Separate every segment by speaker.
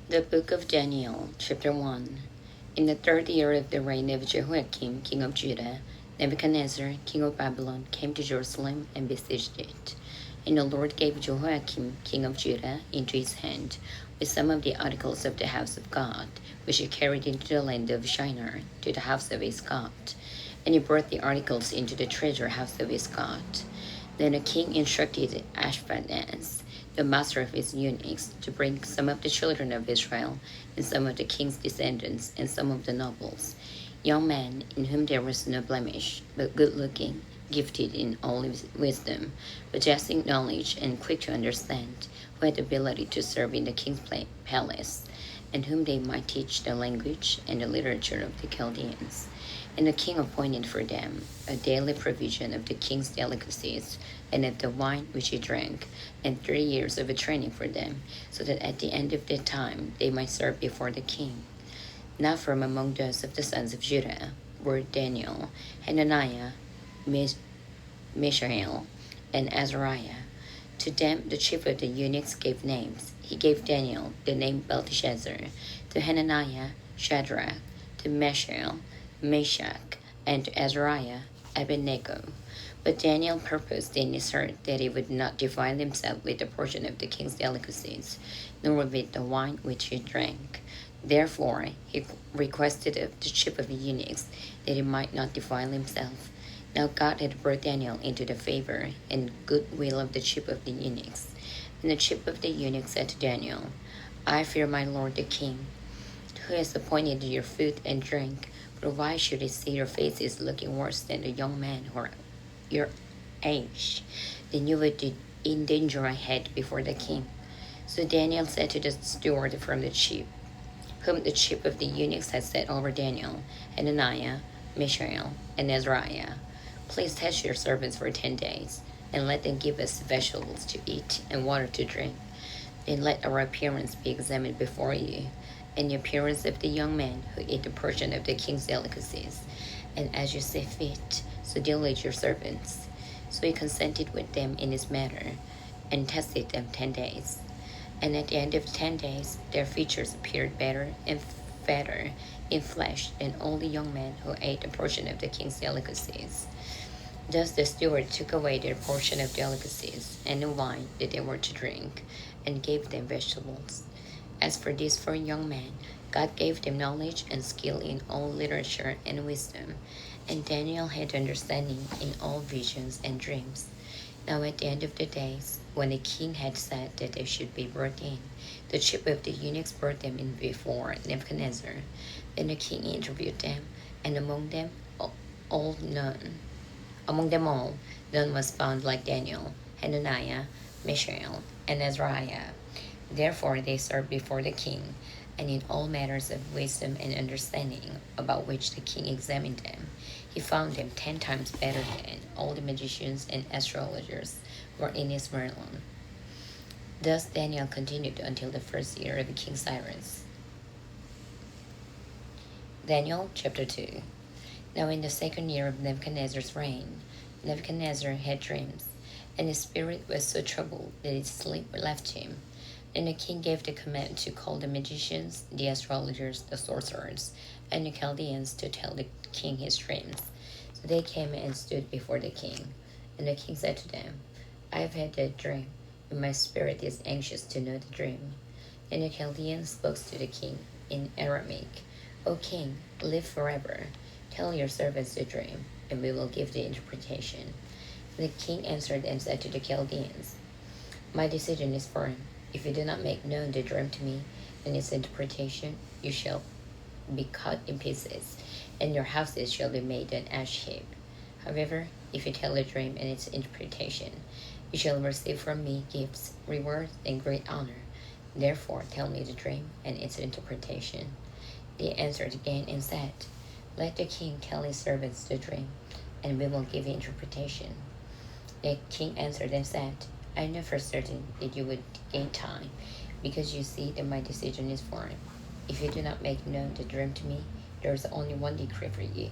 Speaker 1: The Book of Daniel, Chapter 1. In the third year of the reign of Jehoiakim, king of Judah, Nebuchadnezzar, king of Babylon, came to Jerusalem and besieged it. And the Lord gave Jehoiakim, king of Judah, into his hand, with some of the articles of the house of God, which he carried into the land of Shinar, to the house of his God. And he brought the articles into the treasure house of his God. Then the king instructed Ashpenaz, the master of his eunuchs, to bring some of the children of Israel, and some of the king's descendants, and some of the nobles, young men in whom there was no blemish, but good-looking, gifted in all wisdom, possessing knowledge, and quick to understand, who had the ability to serve in the king's palace, and whom they might teach the language and the literature of the Chaldeans. And the king appointed for them a daily provision of the king's delicacies, and of the wine which he drank, and 3 years of a training for them, so that at the end of the time they might serve before the king. Now from among those of the sons of Judah were Daniel, Hananiah, Mishael, and Azariah. To them the chief of the eunuchs gave names. He gave Daniel the name Belteshazzar, to Hananiah Shadrach, to Mishael Meshach, and to Azariah Abednego. But Daniel purposed in his heart that he would not defile himself with a portion of the king's delicacies, nor with the wine which he drank. Therefore he requested of the chief of the eunuchs that he might not defile himself. Now God had brought Daniel into the favor and goodwill of the chief of the eunuchs. And the chief of the eunuchs said to Daniel, I fear my lord the king, who has appointed your food and drink. But why should he see your faces looking worse than the young men who are your age? Then you would endanger my head before the king. So Daniel said to the steward from the chief, whom the chief of the eunuchs had set over Daniel, Hananiah, Mishael, and Azariah, please test your servants for 10 days, and let them give us vegetables to eat and water to drink. Then let our appearance be examined before you, and the appearance of the young men who eat a portion of the king's delicacies, and as you see fit, so deal with your servants. So he consented with them in this matter, and tested them 10 days. And at the end of 10 days, their features appeared better and fatter in flesh than all the young men who ate a portion of the king's delicacies. Thus the steward took away their portion of delicacies and the wine that they were to drink, and gave them vegetables. As for these 4 young men, God gave them knowledge and skill in all literature and wisdom, and Daniel had understanding in all visions and dreams. Now at the end of the days, when the king had said that they should be brought in, the chief of the eunuchs brought them in before Nebuchadnezzar. Then the king interviewed them, and among them all, none was found like Daniel, Hananiah, Mishael, and Azariah. Therefore they served before the king, and in all matters of wisdom and understanding about which the king examined them, he found them 10 times better than all the magicians and astrologers who were in his realm. Thus Daniel continued until the first year of King Cyrus. Daniel chapter 2. Now in the second year of Nebuchadnezzar's reign, Nebuchadnezzar had dreams, and his spirit was so troubled that his sleep left him. And the king gave the command to call the magicians, the astrologers, the sorcerers, and the Chaldeans to tell the king his dreams. So they came and stood before the king. And the king said to them, I have had a dream, and my spirit is anxious to know the dream. And the Chaldeans spoke to the king in Aramaic, O king, live forever. Tell your servants the dream, and we will give the interpretation. And the king answered and said to the Chaldeans, My decision is firm. If you do not make known the dream to me and its interpretation, you shall be cut in pieces, and your houses shall be made an ash heap. However, if you tell the dream and its interpretation, you shall receive from me gifts, rewards, and great honor. Therefore tell me the dream and its interpretation. They answered again and said, Let the king tell his servants the dream, and we will give the interpretation. The king answered and said, I know for certain that you would gain time, because you see that my decision is firm. If you do not make known the dream to me, there is only one decree for you.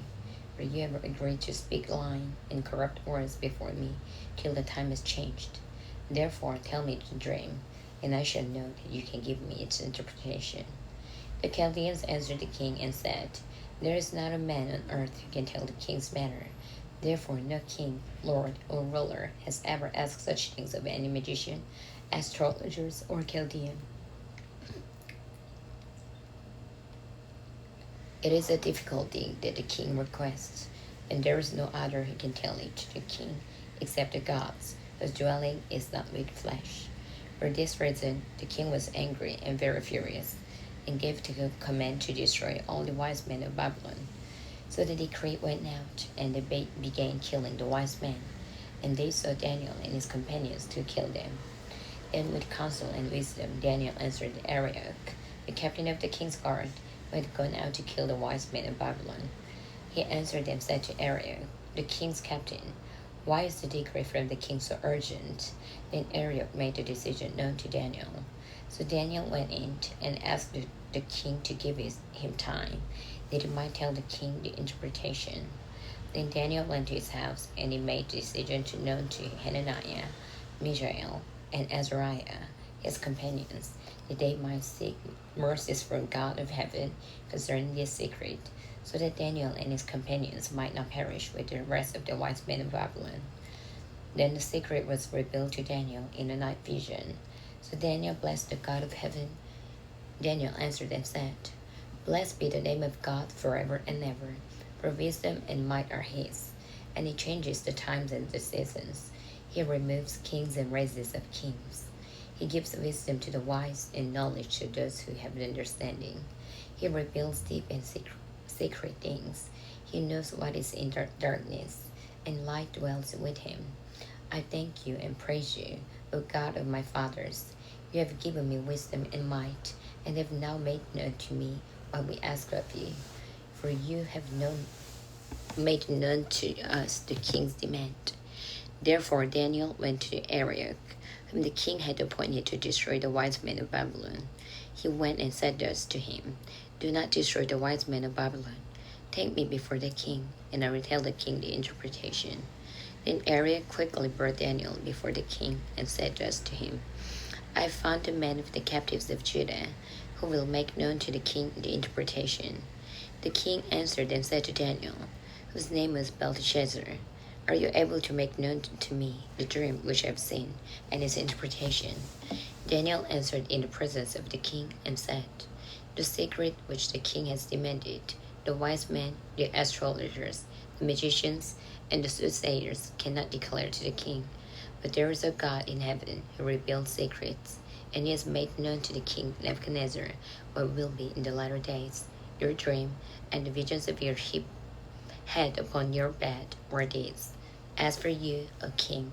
Speaker 1: For you have agreed to speak lying and corrupt words before me till the time is changed. Therefore tell me the dream, and I shall know that you can give me its interpretation. The Chaldeans answered the king and said, There is not a man on earth who can tell the king's matter. Therefore no king, lord, or ruler has ever asked such things of any magician, astrologers, or Chaldean. It is a difficulty that the king requests, and there is no other who can tell it to the king except the gods, whose dwelling is not with flesh. For this reason, the king was angry and very furious, and gave the command to destroy all the wise men of Babylon. So the decree went out, and they began killing the wise men, and they sought Daniel and his companions to kill them. And with counsel and wisdom, Daniel answered Arioch, the captain of the king's guard, who had gone out to kill the wise men of Babylon. He answered and said to Arioch, the king's captain, Why is the decree from the king so urgent? Then Arioch made the decision known to Daniel. So Daniel went in and asked the king to give him time, that he might tell the king the interpretation. Then Daniel went to his house, and he made the decision known to Hananiah, Mishael, and Azariah, his companions, that they might seek mercies from God of heaven concerning this secret, so that Daniel and his companions might not perish with the rest of the wise men of Babylon. Then the secret was revealed to Daniel in a night vision. So Daniel blessed the God of heaven. Daniel answered and said, Blessed be the name of God forever and ever, for wisdom and might are his, and he changes the times and the seasons. He removes kings and raises up kings. He gives wisdom to the wise and knowledge to those who have understanding. He reveals deep and secret things. He knows what is in darkness, and light dwells with him. I thank you and praise you, O God of my fathers. You have given me wisdom and might, and have now made known to me what we ask of you. For you have made known to us the king's demand. Therefore Daniel went to Arioch, whom the king had appointed to destroy the wise men of Babylon. He went and said thus to him, Do not destroy the wise men of Babylon. Take me before the king, and I will tell the king the interpretation. Then Arioch quickly brought Daniel before the king, and said thus to him, I have found a man of the captives of Judah, who will make known to the king the interpretation. The king answered and said to Daniel, whose name was Belteshazzar, Are you able to make known to me the dream which I have seen, and its interpretation? Daniel answered in the presence of the king and said, The secret which the king has demanded, the wise men, the astrologers, the magicians, and the soothsayers cannot declare to the king. But there is a God in heaven who reveals secrets, and he has made known to the king Nebuchadnezzar what will be in the latter days. Your dream and the visions of your head upon your bed were these. As for you, O king,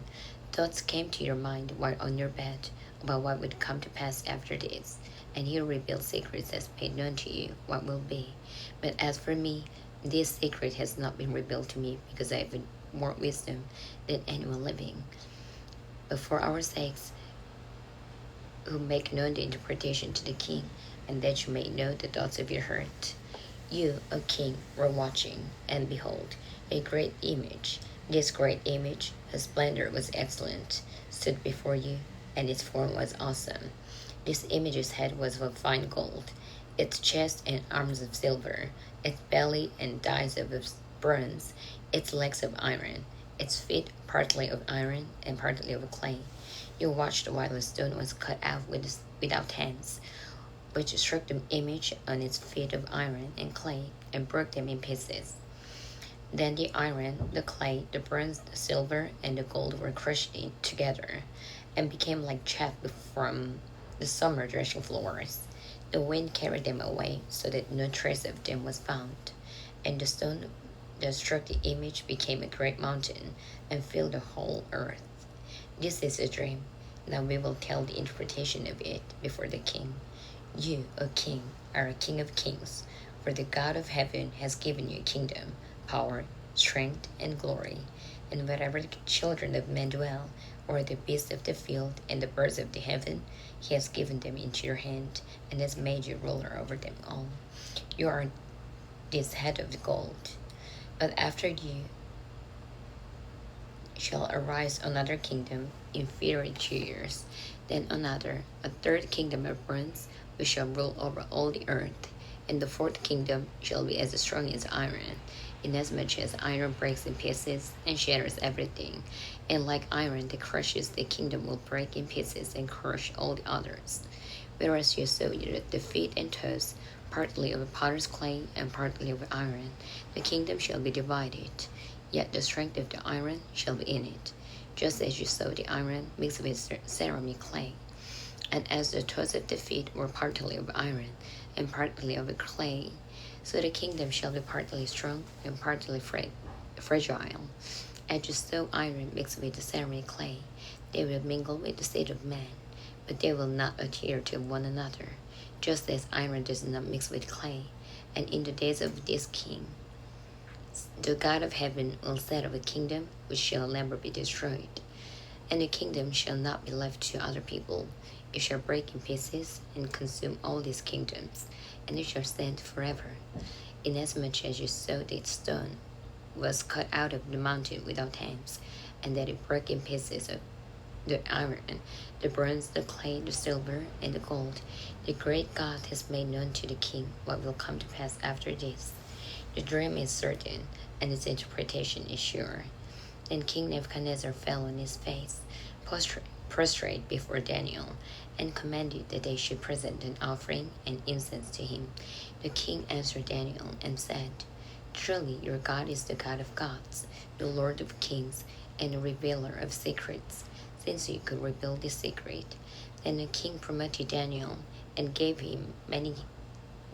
Speaker 1: thoughts came to your mind while on your bed about what would come to pass after this, and he revealed secrets has made known to you what will be. But as for me, this secret has not been revealed to me, because I have more wisdom than anyone living. But for our sakes, who make known the interpretation to the king, and that you may know the thoughts of your heart. You, O king, were watching, and behold, a great image. This great image, whose splendor was excellent, stood before you, and its form was awesome. This image's head was of fine gold, its chest and arms of silver, its belly and thighs of bronze, its legs of iron, its feet partly of iron and partly of clay. You watched while the stone was cut out without hands, which struck the image on its feet of iron and clay, and broke them in pieces. Then the iron, the clay, the bronze, the silver, and the gold were crushed together, and became like chaff from the summer threshing floors. The wind carried them away, so that no trace of them was found. And the stone that struck the image became a great mountain, and filled the whole earth. This is a dream. Now we will tell the interpretation of it before the king. You, O king, are a king of kings, for the God of heaven has given you kingdom, power, strength, and glory. And wherever the children of men dwell, or the beasts of the field and the birds of the heaven, he has given them into your hand, and has made you ruler over them all. You are this head of gold. But after you shall arise another kingdom inferior to yours. Then another, a third kingdom of bronze, which shall rule over all the earth. And the fourth kingdom shall be as strong as iron, inasmuch as iron breaks in pieces and shatters everything. And like iron that crushes, the kingdom will break in pieces and crush all the others. Whereas you saw the feet and toes, partly of potter's clay and partly of iron, the kingdom shall be divided. Yet the strength of the iron shall be in it, just as you saw the iron mixed with ceramic clay. And as the toes of the feet were partly of iron and partly of clay, so the kingdom shall be partly strong and partly fragile. As you saw iron mixed with the ceramic clay, they will mingle with the seed of man, but they will not adhere to one another, just as iron does not mix with clay. And in the days of this king, the God of heaven will set up a kingdom which shall never be destroyed. And the kingdom shall not be left to other people. It shall break in pieces and consume all these kingdoms, and it shall stand forever. Inasmuch as you saw that stone was cut out of the mountain without hands, and that it broke in pieces of the iron, the bronze, the clay, the silver, and the gold, the great God has made known to the king what will come to pass after this. The dream is certain, and its interpretation is sure. Then King Nebuchadnezzar fell on his face, prostrate before Daniel, and commanded that they should present an offering and incense to him. The king answered Daniel and said, Truly your God is the God of gods, the Lord of kings, and a revealer of secrets, since you could reveal this secret. Then the king promoted Daniel and gave him many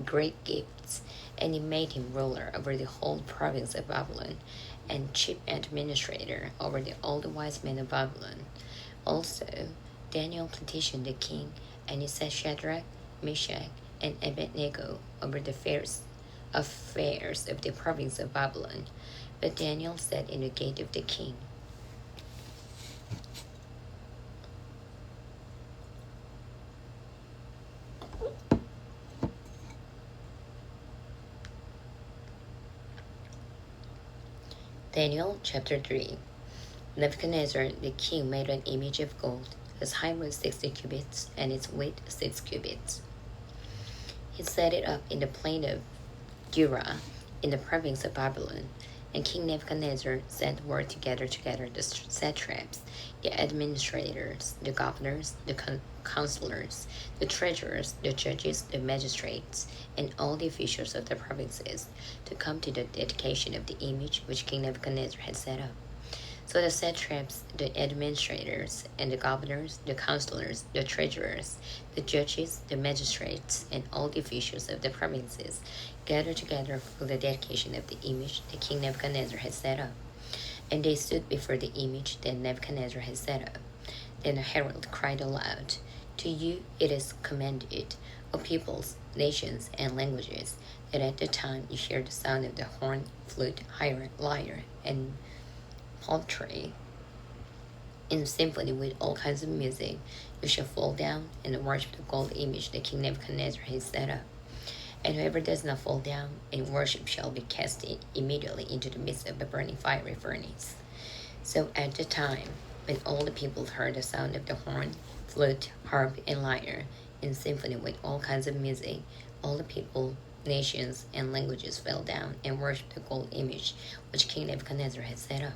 Speaker 1: great gifts, and he made him ruler over the whole province of Babylon, and chief administrator over all the wise men of Babylon. Also, Daniel petitioned the king, and he set Shadrach, Meshach, and Abednego over the affairs of the province of Babylon. But Daniel sat in the gate of the king. Daniel chapter 3. Nebuchadnezzar the king made an image of gold. Its height was 60 cubits, and its width 6 cubits. He set it up in the plain of Dura, in the province of Babylon. And King Nebuchadnezzar sent word to gather together the satraps, the administrators, the governors, the counselors, the treasurers, the judges, the magistrates, and all the officials of the provinces, to come to the dedication of the image which King Nebuchadnezzar had set up. So the satraps, the administrators, and the governors, the counselors, the treasurers, the judges, the magistrates, and all the officials of the provinces gathered together for the dedication of the image that King Nebuchadnezzar had set up. And they stood before the image that Nebuchadnezzar had set up. Then the herald cried aloud, To you it is commanded, O peoples, nations, and languages, that at the time you hear the sound of the horn, flute, lyre, and psaltery, in symphony with all kinds of music, you shall fall down and worship the gold image that King Nebuchadnezzar has set up. And whoever does not fall down and worship shall be cast immediately into the midst of the burning fiery furnace. So at the time when all the people heard the sound of the horn, flute, harp, and lyre, in symphony with all kinds of music, all the people, nations, and languages fell down and worshipped the gold image which King Nebuchadnezzar had set up.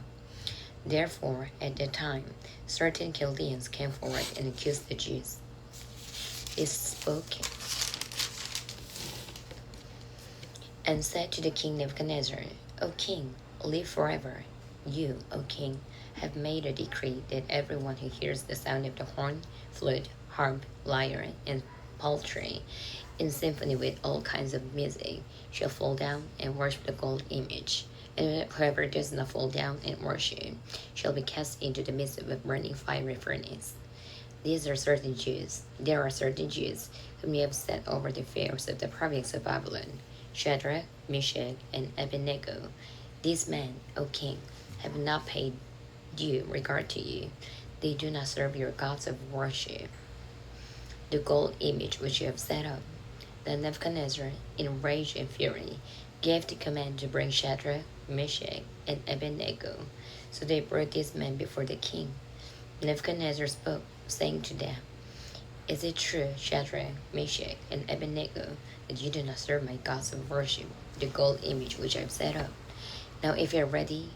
Speaker 1: Therefore, at that time, certain Chaldeans came forward and accused the Jews. They spoke and said to the king Nebuchadnezzar, O king, live forever. You, O king, have made a decree that everyone who hears the sound of the horn, flute, harp, lyre, and psaltery, in symphony with all kinds of music, shall fall down and worship the gold image. And whoever does not fall down and worship shall be cast into the midst of a burning fiery furnace. There are certain Jews whom you have set over the affairs of the province of Babylon, Shadrach, Meshach, and Abednego. These men, O king, have not paid due regard to you. They do not serve your gods of worship, the gold image which you have set up. Then Nebuchadnezzar, in rage and fury, gave the command to bring Shadrach, Meshach, and Abednego. So they brought these men before the king. Nebuchadnezzar spoke, saying to them, Is it true, Shadrach, Meshach, and Abednego, that you do not serve my gods of worship, the gold image which I have set up? Now, if you are ready,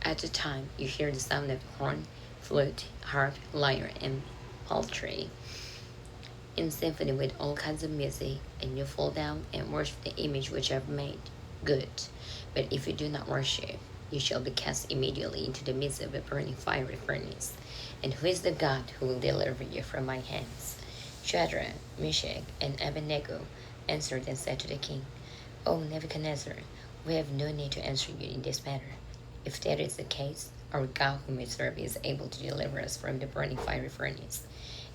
Speaker 1: at the time you hear the sound of horn, flute, harp, lyre, and psaltery, in symphony with all kinds of music, and you fall down and worship the image which I have made, good. But if you do not worship, you shall be cast immediately into the midst of a burning fiery furnace. And who is the God who will deliver you from my hands? Shadrach, Meshach, and Abednego answered and said to the king, O Nebuchadnezzar, we have no need to answer you in this matter. If that is the case, our God whom we serve is able to deliver us from the burning fiery furnace,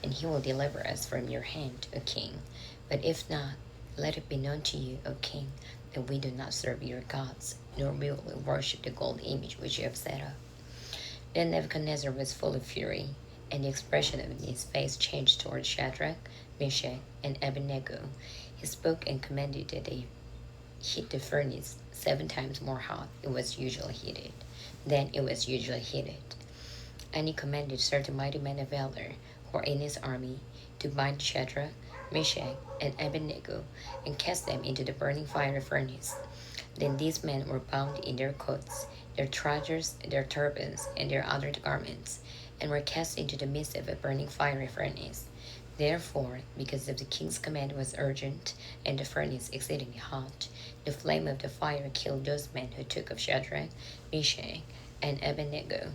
Speaker 1: and he will deliver us from your hand, O king. But if not, let it be known to you, O king, that we do not serve your gods, nor will we worship the gold image which you have set up. Then Nebuchadnezzar was full of fury, and the expression of his face changed toward Shadrach, Meshach, and Abednego. He spoke and commanded that they heat the furnace 7 times more hot than it was usually heated. And he commanded certain mighty men of valor who were in his army to bind Shadrach, Meshach, and Abednego and cast them into the burning fiery furnace. Then these men were bound in their coats, their trousers, their turbans, and their other garments, and were cast into the midst of a burning fiery furnace. Therefore, because of the king's command was urgent, and the furnace exceedingly hot, the flame of the fire killed those men who took of Shadrach, Meshach, and Abednego.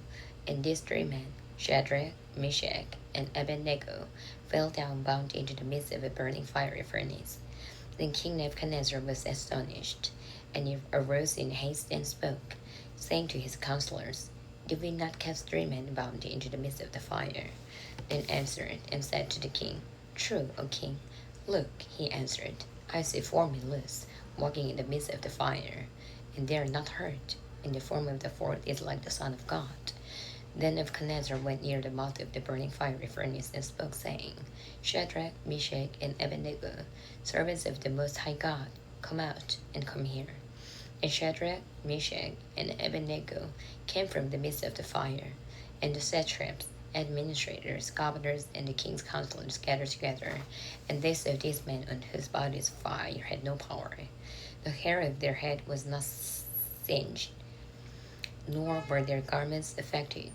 Speaker 1: And these 3 men, Shadrach, Meshach, and Abednego, fell down bound into the midst of a burning fiery furnace. Then King Nebuchadnezzar was astonished, and he arose in haste and spoke, saying to his counselors, Did we not cast 3 men bound into the midst of the fire? Then answered and said to the king, True, O king. Look, he answered, I see 4 men loose, walking in the midst of the fire, and they are not hurt, and the form of the 4th is like the Son of God. Then Nebuchadnezzar went near the mouth of the burning fiery furnace and spoke, saying, Shadrach, Meshach, and Abednego, servants of the Most High God, come out and come here. And Shadrach, Meshach, and Abednego came from the midst of the fire, and the satraps, administrators, governors, and the king's counselors gathered together, and they saw these men on whose bodies fire had no power. The hair of their head was not singed, nor were their garments affected,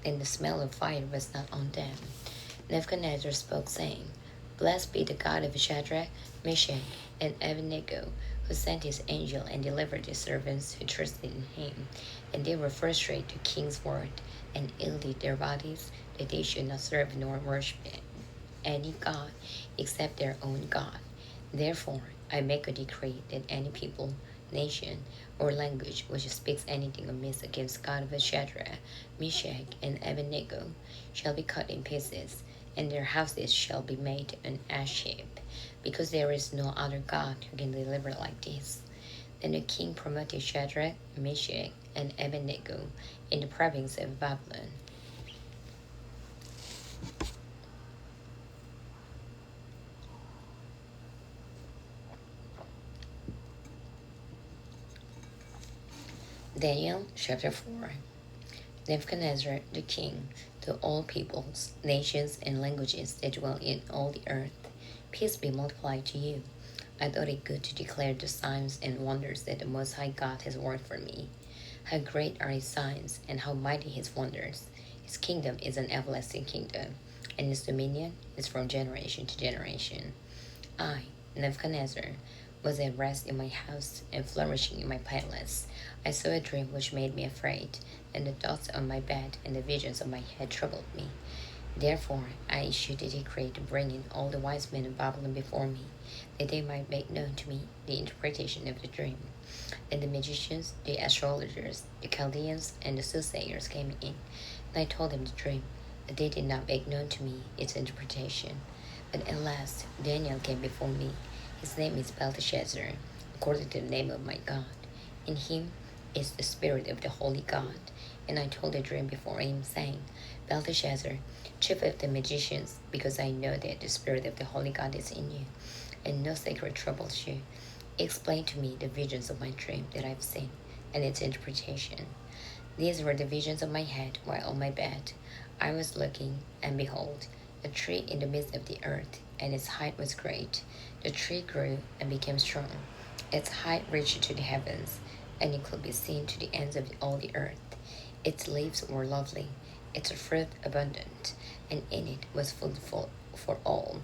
Speaker 1: and the smell of fire was not on them. Nebuchadnezzar spoke, saying, Blessed be the God of Shadrach, Meshach, and Abednego, who sent his angel and delivered his servants who trusted in him. And they were frustrated the king's word, and yielded their bodies, that they should not serve nor worship any god except their own God. Therefore, I make a decree that any people, nation, or language which speaks anything amiss against God of Shadrach, Meshach, and Abednego shall be cut in pieces, and their houses shall be made an ash heap, because there is no other God who can deliver like this. Then the king promoted Shadrach, Meshach, and Abednego in the province of Babylon. Daniel chapter 4. Nebuchadnezzar the king, to all peoples, nations, and languages that dwell in all the earth, peace be multiplied to you. I thought it good to declare the signs and wonders that the Most High God has worked for me. How great are his signs, and how mighty his wonders. His kingdom is an everlasting kingdom, and his dominion is from generation to generation. I, Nebuchadnezzar, was at rest in my house and flourishing in my palace. I saw a dream which made me afraid, and the thoughts on my bed and the visions of my head troubled me. Therefore I issued a decree to bring in all the wise men of Babylon before me, that they might make known to me the interpretation of the dream. And the magicians, the astrologers, the Chaldeans, and the soothsayers came in, and I told them the dream, but they did not make known to me its interpretation. But at last Daniel came before me. His name is Belteshazzar, according to the name of my God. In him is the spirit of the holy God. And I told the dream before him, saying, Belteshazzar, chief of the magicians, because I know that the spirit of the holy God is in you, and no secret troubles you, explain to me the visions of my dream that I have seen, and its interpretation. These were the visions of my head while on my bed. I was looking, and behold, a tree in the midst of the earth, and its height was great. The tree grew and became strong. Its height reached to the heavens, and it could be seen to the ends of all the earth. Its leaves were lovely, its fruit abundant, and in it was food for all.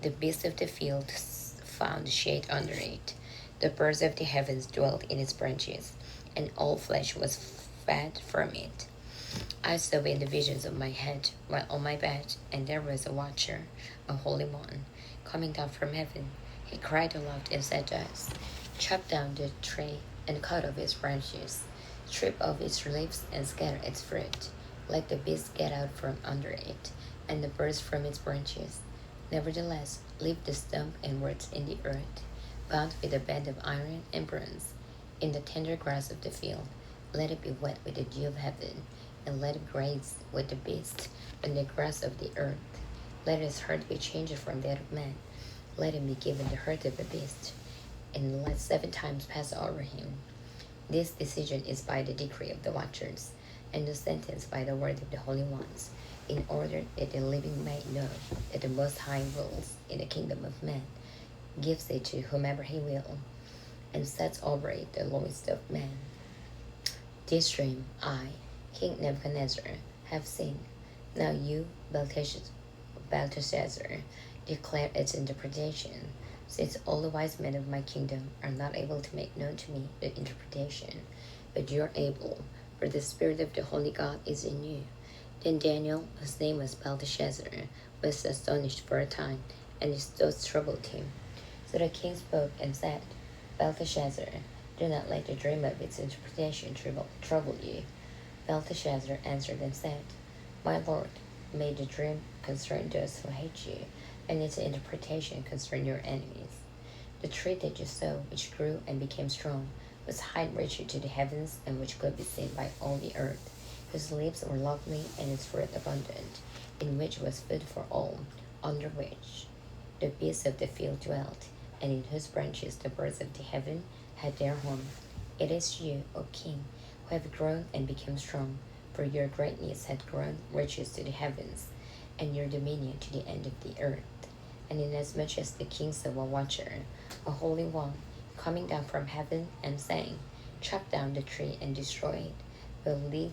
Speaker 1: The beasts of the field found shade under it. The birds of the heavens dwelt in its branches, and all flesh was fed from it. I saw in the visions of my head while on my bed, and there was a watcher, a holy one, coming down from heaven. He cried aloud and said to us, chop down the tree and cut off its branches, strip off its leaves and scatter its fruit. Let the beasts get out from under it, and the birds from its branches. Nevertheless, leave the stump and roots in the earth, bound with a band of iron and bronze. In the tender grass of the field, let it be wet with the dew of heaven, and let it graze with the beasts on the grass of the earth. Let his heart be changed from that of man. Let him be given the heart of a beast, and let 7 times pass over him. This decision is by the decree of the watchers, and the sentence by the word of the holy ones, in order that the living may know that the Most High rules in the kingdom of men, gives it to whomever he will, and sets over it the lowest of men. This dream I, King Nebuchadnezzar, have seen. Now you, Belteshazzar, declare its interpretation, since all the wise men of my kingdom are not able to make known to me the interpretation, but you are able, for the Spirit of the Holy God is in you. Then Daniel, whose name was Belteshazzar, was astonished for a time, and his thoughts troubled him. So the king spoke and said, Belteshazzar, do not let the dream of its interpretation trouble you. Belteshazzar answered and said, my lord, may the dream concern those who hate you, and its interpretation concern your enemies. The tree that you saw, which grew and became strong, whose height reached to the heavens, and which could be seen by all the earth, whose leaves were lovely and its fruit abundant, in which was food for all, under which the beasts of the field dwelt, and in whose branches the birds of the heaven had their home. It is you, O king, who have grown and become strong, for your greatness had grown riches to the heavens, and your dominion to the end of the earth. And inasmuch as the king saw a watcher, a holy one, coming down from heaven, and saying, chop down the tree and destroy it, but leave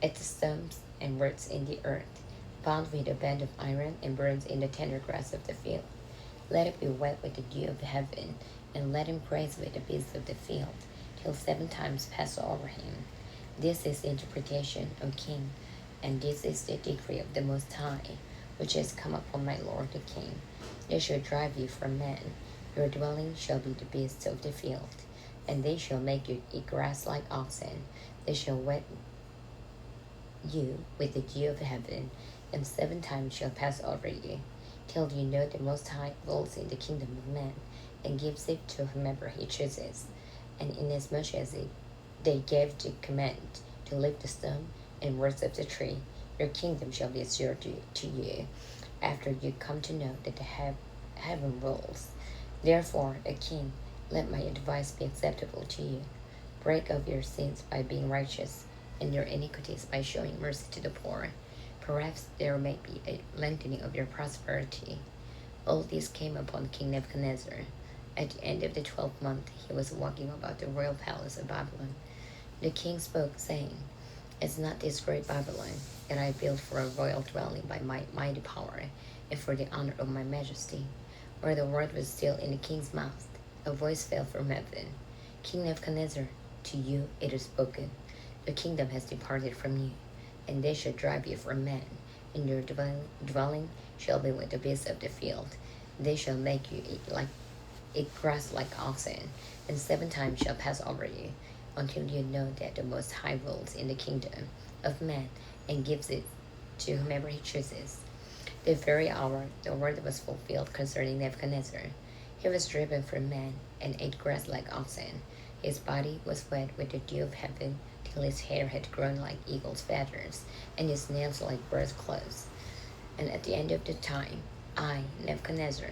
Speaker 1: its stumps and roots in the earth, bound with a band of iron and burned in the tender grass of the field. Let it be wet with the dew of heaven, and let him graze with the beasts of the field, till 7 times pass over him. This is the interpretation, O king, and this is the decree of the Most High, which has come upon my lord the king. They shall drive you from men, your dwelling shall be the beasts of the field, and they shall make you eat grass like oxen. They shall wet you with the dew of heaven, and 7 times shall pass over you, till you know the Most High rules in the kingdom of men, and gives it to whomever he chooses. And inasmuch as they gave the command to leave the stump and roots of the tree, your kingdom shall be assured to you, after you come to know that the heaven rules. Therefore, O king, let my advice be acceptable to you. Break off your sins by being righteous, and your iniquities by showing mercy to the poor. Perhaps there may be a lengthening of your prosperity. All this came upon King Nebuchadnezzar. At the end of the 12th month, he was walking about the royal palace of Babylon. The king spoke, saying, is not this great Babylon that I built for a royal dwelling by my mighty power, and for the honor of my majesty? While the word was still in the king's mouth, a voice fell from heaven. King Nebuchadnezzar, to you it is spoken. The kingdom has departed from you, and they shall drive you from men, and your dwelling shall be with the beasts of the field. They shall make you eat grass like oxen, and 7 times shall pass over you, until you know that the Most High rules in the kingdom of man, and gives it to whomever he chooses. The very hour the word was fulfilled concerning Nebuchadnezzar. He was driven from man, and ate grass like oxen. His body was wet with the dew of heaven, till his hair had grown like eagle's feathers, and his nails like bird's claws. And at the end of the time, I, Nebuchadnezzar,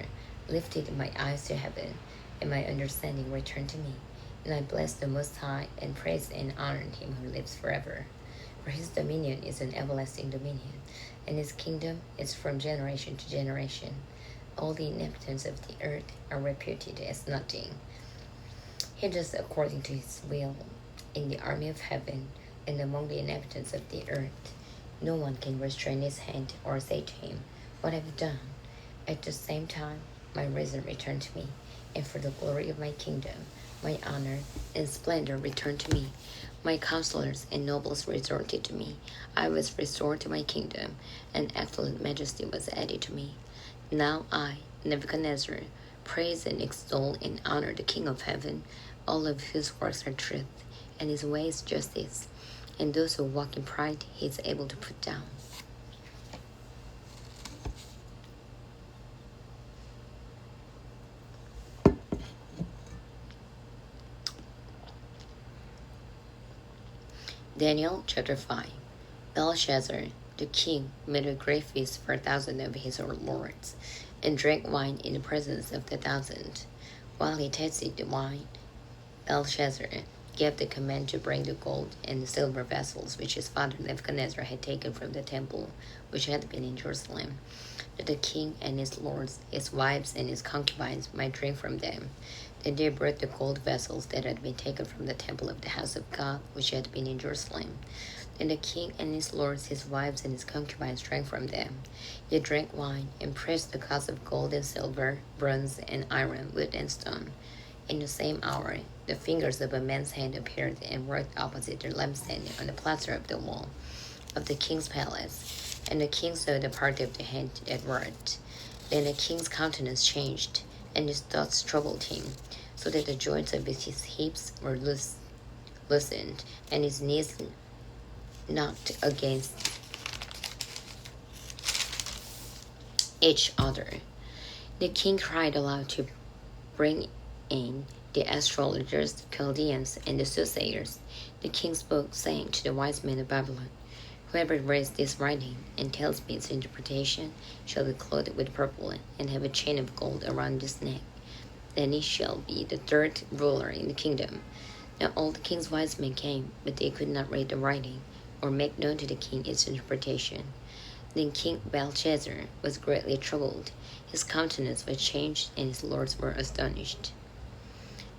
Speaker 1: lifted my eyes to heaven, and my understanding returned to me. And I blessed the Most High, and praised and honored him who lives forever. For his dominion is an everlasting dominion, and his kingdom is from generation to generation. All the inhabitants of the earth are reputed as nothing. He does according to his will in the army of heaven and among the inhabitants of the earth. No one can restrain his hand or say to him, "What have you done?" At the same time, my reason returned to me, and for the glory of my kingdom, my honor and splendor returned to me. My counselors and nobles resorted to me. I was restored to my kingdom, and excellent majesty was added to me. Now I, Nebuchadnezzar, praise and extol and honor the King of heaven, all of whose works are truth, and his ways justice, and those who walk in pride he is able to put down. Daniel chapter 5. Belshazzar, the king, made a great feast for 1,000 of his lords, and drank wine in the presence of the 1,000. While he tasted the wine, Belshazzar gave the command to bring the gold and the silver vessels which his father Nebuchadnezzar had taken from the temple which had been in Jerusalem, that the king and his lords, his wives, and his concubines might drink from them. Then they brought the gold vessels that had been taken from the temple of the house of God, which had been in Jerusalem. Then the king and his lords, his wives, and his concubines drank from them. They drank wine, and praised the gods of gold and silver, bronze and iron, wood and stone. In the same hour, the fingers of a man's hand appeared and worked opposite the lampstand on the plaster of the wall of the king's palace. And the king saw the part of the hand that worked. Then the king's countenance changed, and his thoughts troubled him, so that the joints of his hips were loosened, and his knees knocked against each other. The king cried aloud to bring in the astrologers, the Chaldeans, and the soothsayers. The king spoke, saying to the wise men of Babylon, "Whoever reads this writing and tells me its interpretation shall be clothed with purple and have a chain of gold around his neck. Then he shall be the third ruler in the kingdom." Now all the king's wise men came, but they could not read the writing or make known to the king its interpretation. Then King Belshazzar was greatly troubled. His countenance was changed, and his lords were astonished.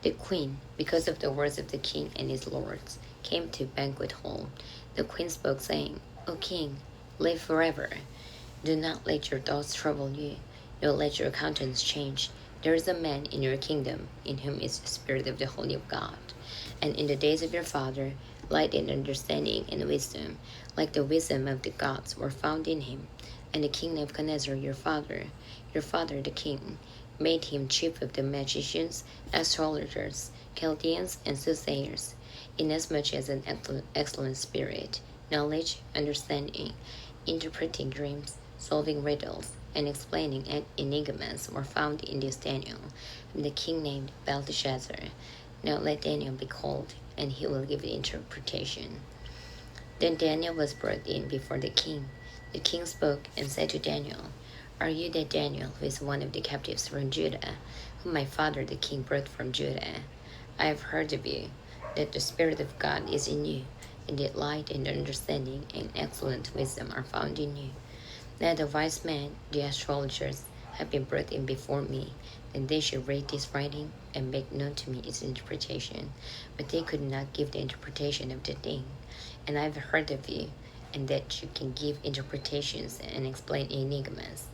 Speaker 1: The queen, because of the words of the king and his lords, came to the banquet hall. The queen spoke, saying, "O king, live forever. Do not let your thoughts trouble you, nor let your countenance change. There is a man in your kingdom in whom is the spirit of the Holy of God. And in the days of your father, light and understanding and wisdom, like the wisdom of the gods, were found in him. And the king Nebuchadnezzar, your father the king, made him chief of the magicians, astrologers, Chaldeans, and soothsayers, inasmuch as an excellent spirit, knowledge, understanding, interpreting dreams, solving riddles, and explaining enigmas were found in this Daniel, whom the king named Belteshazzar. Now let Daniel be called, and he will give the interpretation." Then Daniel was brought in before the king. The king spoke and said to Daniel, "Are you that Daniel who is one of the captives from Judah, whom my father the king brought from Judah? I have heard of you, that the Spirit of God is in you, and that light and understanding and excellent wisdom are found in you. Now the wise men, the astrologers, have been brought in before me, and they should read this writing and make known to me its interpretation. But they could not give the interpretation of the thing. And I have heard of you, and that you can give interpretations and explain enigmas.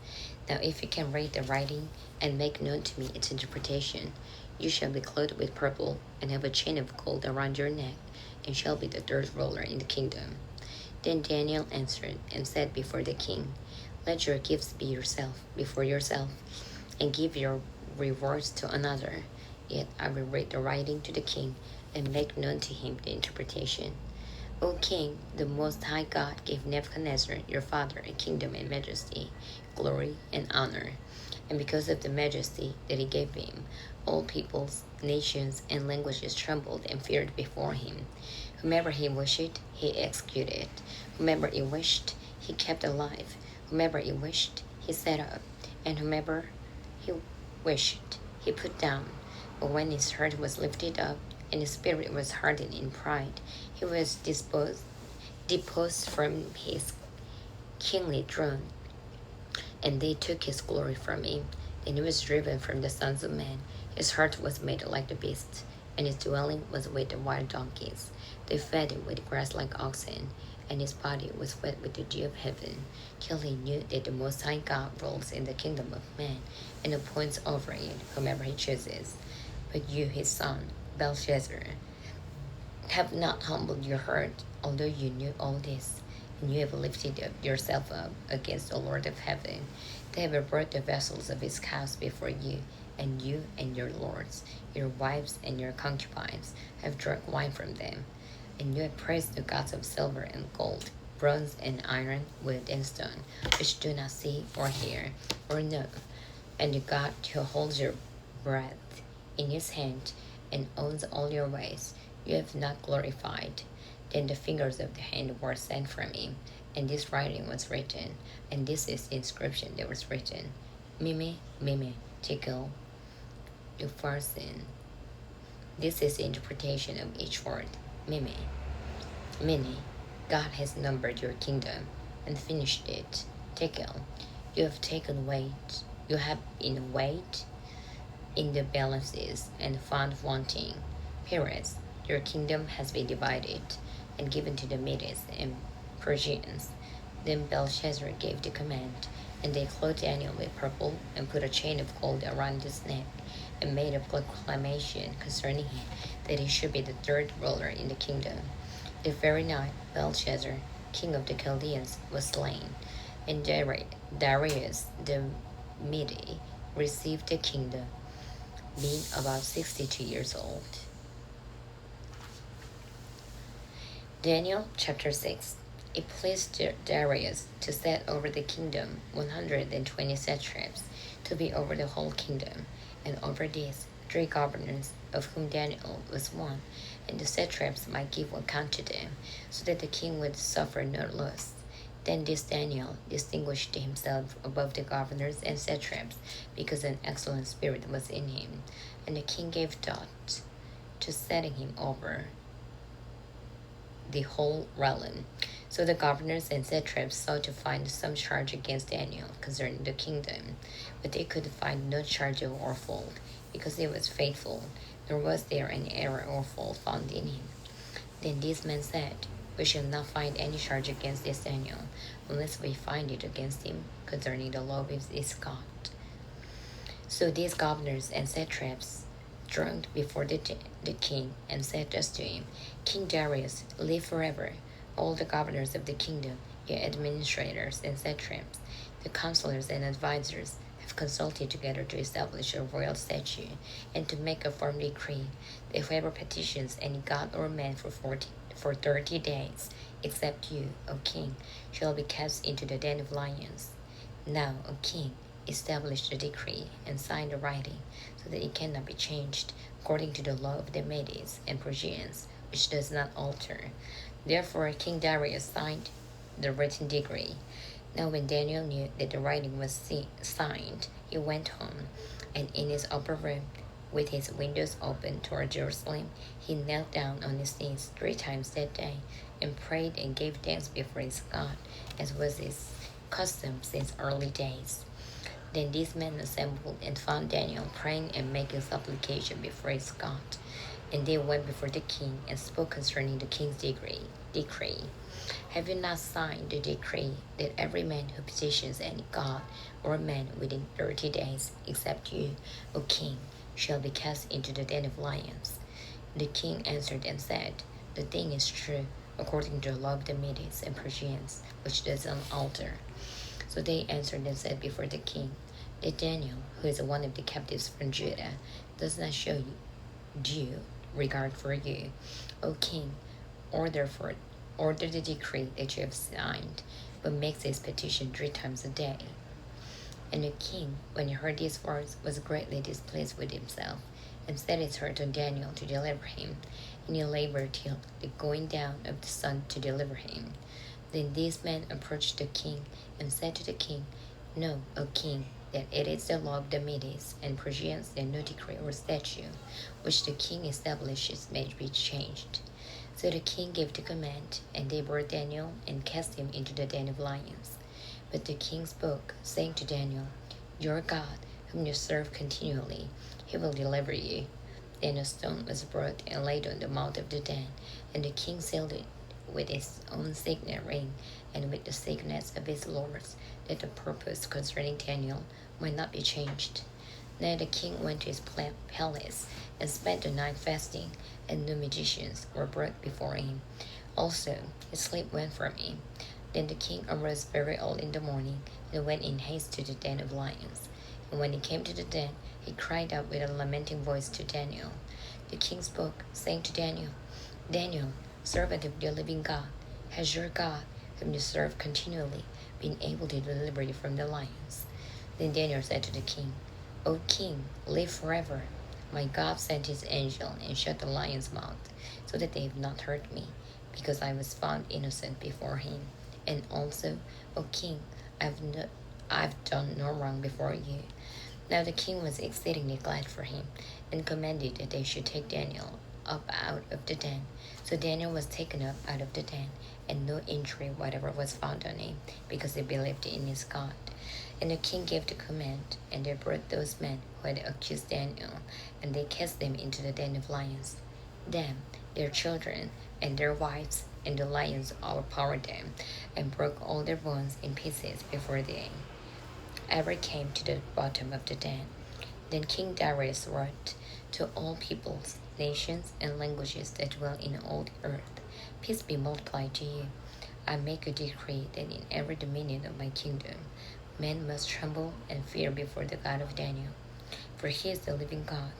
Speaker 1: Now if you can read the writing and make known to me its interpretation, you shall be clothed with purple and have a chain of gold around your neck, and shall be the third ruler in the kingdom." Then Daniel answered and said before the king, "Let your gifts be before yourself, and give your rewards to another. Yet I will read the writing to the king and make known to him the interpretation. O king, the Most High God gave Nebuchadnezzar your father a kingdom and majesty, glory and honor. And because of the majesty that he gave him, all peoples, nations, and languages trembled and feared before him. Whomever he wished, he executed. Whomever he wished, he kept alive. Whomever he wished, he set up. And whomever he wished, he put down. But when his heart was lifted up, and his spirit was hardened in pride, he was deposed from his kingly throne, and they took his glory from him. And he was driven from the sons of men. His heart was made like the beasts, and his dwelling was with the wild donkeys. They fed him with grass like oxen, and his body was wet with the dew of heaven, till he knew that the Most High God rules in the kingdom of man, and appoints over it whomever he chooses. But you, his son, Belshazzar, have not humbled your heart, although you knew all this, and you have lifted yourself up against the Lord of heaven. They have brought the vessels of his house before you, and you and your lords, your wives and your concubines, have drunk wine from them. And you have praised the gods of silver and gold, bronze and iron, wood and stone, which do not see or hear or know, and the God who holds your breath in his hand and owns all your ways, you have not glorified. Then the fingers of the hand were sent from him, and this writing was written, and this is the inscription that was written: Mene, Mene, Tekel, Upharsin. This is the interpretation of each word. Mene, Mene, God has numbered your kingdom and finished it. Tekel, you have taken weight, you have been weighed in the balances and found wanting. Perez, your kingdom has been divided and given to the Medes and Persians. Then Belshazzar gave the command, and they clothed Daniel with purple and put a chain of gold around his neck, and made a proclamation concerning him that he should be the third ruler in the kingdom. The very night Belshazzar, king of the Chaldeans, was slain, and Darius the Mede received the kingdom, being about 62 years old. Daniel chapter 6. It pleased Darius to set over the kingdom 120 satraps to be over the whole kingdom, and over these 3 governors, of whom Daniel was one, and the satraps might give account to them, so that the king would suffer no loss. Then this Daniel distinguished himself above the governors and satraps, because an excellent spirit was in him, and the king gave thought to setting him over the whole realm. So the governors and satraps sought to find some charge against Daniel concerning the kingdom, but they could find no charge or fault, because he was faithful, nor was there any error or fault found in him. Then these men said, We shall not find any charge against this Daniel, unless we find it against him concerning the law of his God. So these governors and satraps drank before the king, and said thus to him, King Darius, live forever. All the governors of the kingdom, your administrators and satraps, the counselors and advisers, have consulted together to establish a royal statute, and to make a firm decree that whoever petitions any god or man for 30 days, except you, O king, shall be cast into the den of lions. Now, O king, establish the decree and sign the writing, so that it cannot be changed, according to the law of the Medes and Persians, which does not alter. Therefore King Darius signed the written decree. Now when Daniel knew that the writing was signed, he went home, and in his upper room, with his windows open toward Jerusalem, he knelt down on his knees 3 times that day, and prayed and gave thanks before his God, as was his custom since early days. Then these men assembled and found Daniel praying and making supplication before his God. And they went before the king and spoke concerning the king's decree. Have you not signed the decree that every man who petitions any god or man within 30 days, except you, O king, shall be cast into the den of lions? The king answered and said, The thing is true, according to the law of the Medes and Persians, which does not alter. So they answered and said before the king, that Daniel, who is one of the captives from Judah, does not show you due regard for you, O king. Order the decree that you have signed, but makes his petition 3 times a day. And the king, when he heard these words, was greatly displeased with himself, and set his heart on Daniel to deliver him, and he labored till the going down of the sun to deliver him. Then these men approached the king, and said to the king, Know, O king, that it is the law of the Medes and Persians that no decree or statute which the king establishes may be changed. So the king gave the command, and they brought Daniel and cast him into the den of lions. But the king spoke, saying to Daniel, "Your God, whom you serve continually, he will deliver you." Then a stone was brought and laid on the mouth of the den, and the king sealed it with his own signet ring and with the signets of his lords, that the purpose concerning Daniel might not be changed. Now the king went to his palace and spent the night fasting, and no magicians were brought before him. Also, his sleep went from him. Then the king arose very early in the morning and went in haste to the den of lions. And when he came to the den, he cried out with a lamenting voice to Daniel. The king spoke, saying to Daniel, "Daniel, servant of the living God, has your God, whom you serve continually, been able to deliver you from the lions?" Then Daniel said to the king, "O king, live forever. My God sent his angel and shut the lion's mouth, so that they have not hurt me, because I was found innocent before him. And also, O king, I've done no wrong before you." Now the king was exceedingly glad for him, and commanded that they should take Daniel up out of the den. So Daniel was taken up out of the den, and no injury whatever was found on him, because he believed in his God. And the king gave the command, and they brought those men who had accused Daniel, and they cast them into the den of lions. Them, their children, and their wives, and the lions overpowered them, and broke all their bones in pieces before they ever came to the bottom of the den. Then King Darius wrote to all peoples, nations, and languages that dwell in all the earth, "Peace be multiplied to you. I make a decree that in every dominion of my kingdom, men must tremble and fear before the God of Daniel. For he is the living God,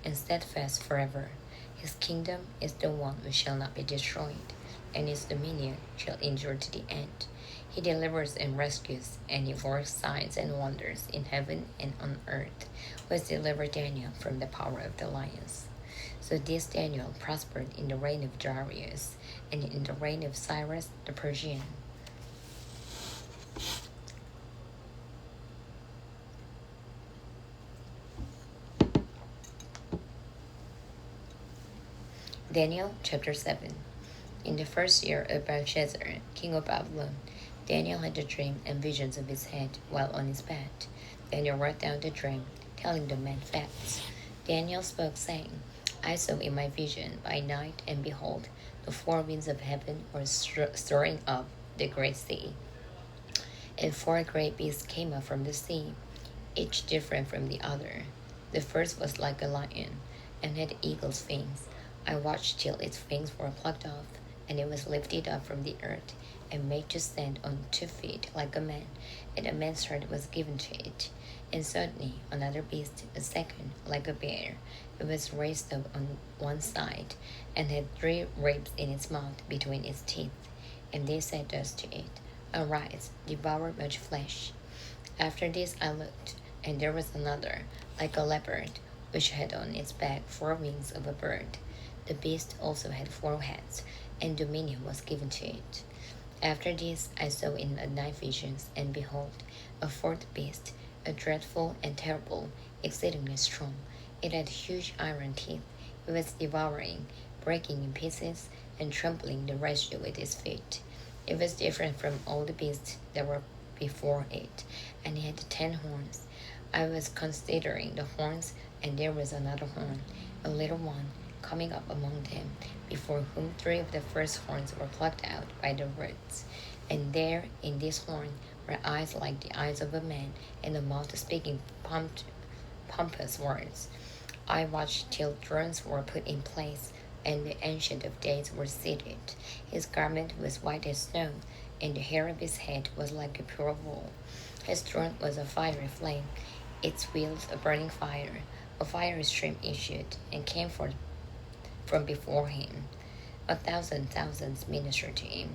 Speaker 1: and steadfast forever. His kingdom is the one which shall not be destroyed, and his dominion shall endure to the end. He delivers and rescues, and he works signs and wonders in heaven and on earth, who has delivered Daniel from the power of the lions." So this Daniel prospered in the reign of Darius, and in the reign of Cyrus the Persian. Daniel chapter 7. In the first year of Belshazzar, king of Babylon, Daniel had a dream and visions of his head while on his bed. Daniel wrote down the dream, telling the men facts. Daniel spoke, saying, "I saw in my vision by night, and behold, the four winds of heaven were stirring up the great sea. And four great beasts came up from the sea, each different from the other. The first was like a lion, and had eagle's wings. I watched till its wings were plucked off, and it was lifted up from the earth, and made to stand on 2 feet like a man, and a man's heart was given to it. And suddenly another beast, a second, like a bear, it was raised up on one side, and had 3 ribs in its mouth between its teeth. And they said thus to it, Arise, devour much flesh. After this I looked, and there was another, like a leopard, which had on its back 4 wings of a bird. The beast also had 4 heads, and dominion was given to it. After this I saw in the night visions, and behold, a 4th beast, a dreadful and terrible, exceedingly strong. It had huge iron teeth. It was devouring, breaking in pieces, and trampling the residue with its feet. It was different from all the beasts that were before it, and it had 10 horns. I was considering the horns, and there was another horn, a little one, coming up among them, before whom 3 of the first horns were plucked out by the roots. And there in this horn were eyes like the eyes of a man, and a mouth speaking pompous words. I watched till thrones were put in place, and the Ancient of Days were seated. His garment was white as snow, and the hair of his head was like a pure wool. His throne was a fiery flame, its wheels a burning fire. A fiery stream issued and came forth from before him. 1,000 thousands ministered to him.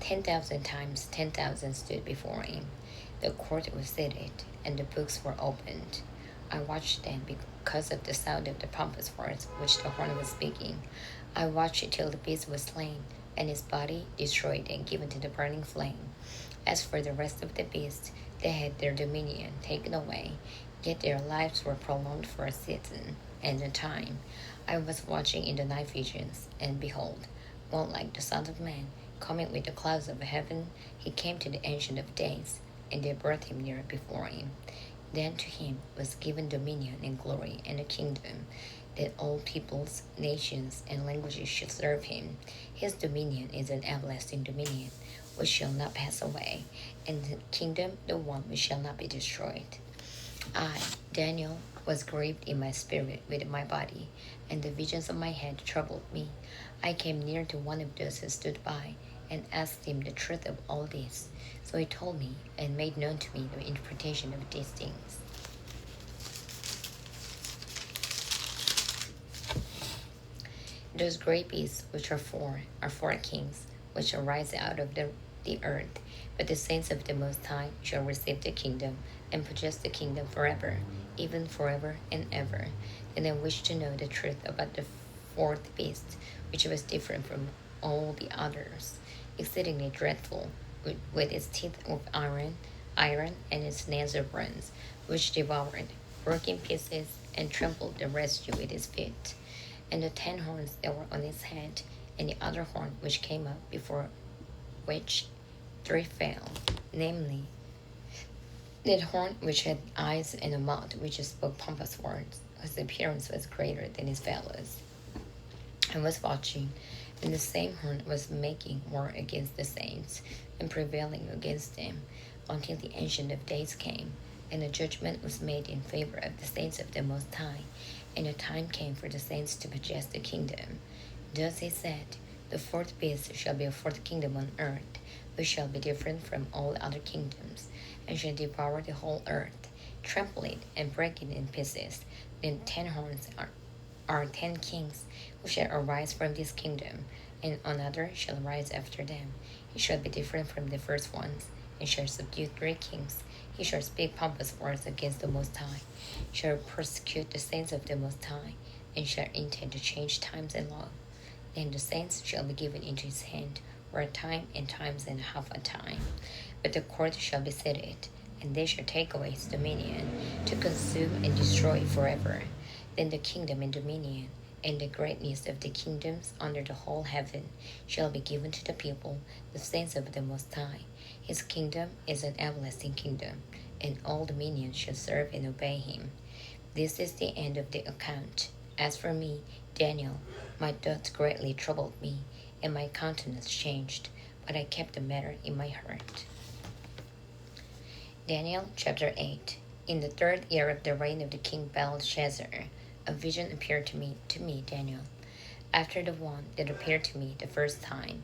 Speaker 1: 10,000 times 10,000 stood before him. The court was seated, and the books were opened. I watched them because of the sound of the pompous words which the horn was speaking. I watched it till the beast was slain, and his body destroyed and given to the burning flame. As for the rest of the beasts, they had their dominion taken away, yet their lives were prolonged for a season and a time. I was watching in the night visions, and behold, one like the Son of Man, coming with the clouds of heaven. He came to the Ancient of Days, and they brought him near before him. Then to him was given dominion and glory and a kingdom, that all peoples, nations, and languages should serve him. His dominion is an everlasting dominion, which shall not pass away, and the kingdom the one which shall not be destroyed. I, Daniel, was grieved in my spirit with my body, and the visions of my head troubled me. I came near to one of those who stood by, and asked him the truth of all this. So he told me and made known to me the interpretation of these things. Those great beasts which are four kings, which arise out of the earth. But the saints of the Most High shall receive the kingdom, and possess the kingdom forever, even forever and ever. And I wish to know the truth about the fourth beast, which was different from all the others, exceedingly dreadful, with its teeth of iron, and its nails of bronze, which devoured, broke in pieces, and trampled the residue with its feet. And the 10 horns that were on its head, and the other horn which came up, before which 3 fell, namely, that horn which had eyes and a mouth which spoke pompous words, whose appearance was greater than his fellows. I was watching, and the same horn was making war against the saints, and prevailing against them, until the Ancient of Days came, and a judgment was made in favor of the saints of the Most High, and a time came for the saints to possess the kingdom. Thus he said, the fourth beast shall be a fourth kingdom on earth, which shall be different from all other kingdoms, and shall devour the whole earth, trample it, and break it in pieces. Then 10 horns are 10 kings, who shall arise from this kingdom, and another shall rise after them. He shall be different from the first ones, and shall subdue 3 kings. He shall speak pompous words against the Most High, shall persecute the saints of the Most High, and shall intend to change times and law. Then the saints shall be given into his hand for a time and times and half a time. But the court shall be seated, and they shall take away his dominion, to consume and destroy forever. Then the kingdom and dominion, and the greatness of the kingdoms under the whole heaven, shall be given to the people, the saints of the Most High. His kingdom is an everlasting kingdom, and all dominions shall serve and obey him. This is the end of the account. As for me, Daniel, my thoughts greatly troubled me, and my countenance changed, but I kept the matter in my heart. Daniel chapter 8. In the 3rd year of the reign of the king Belshazzar, a vision appeared to me, Daniel. After the one that appeared to me the first time,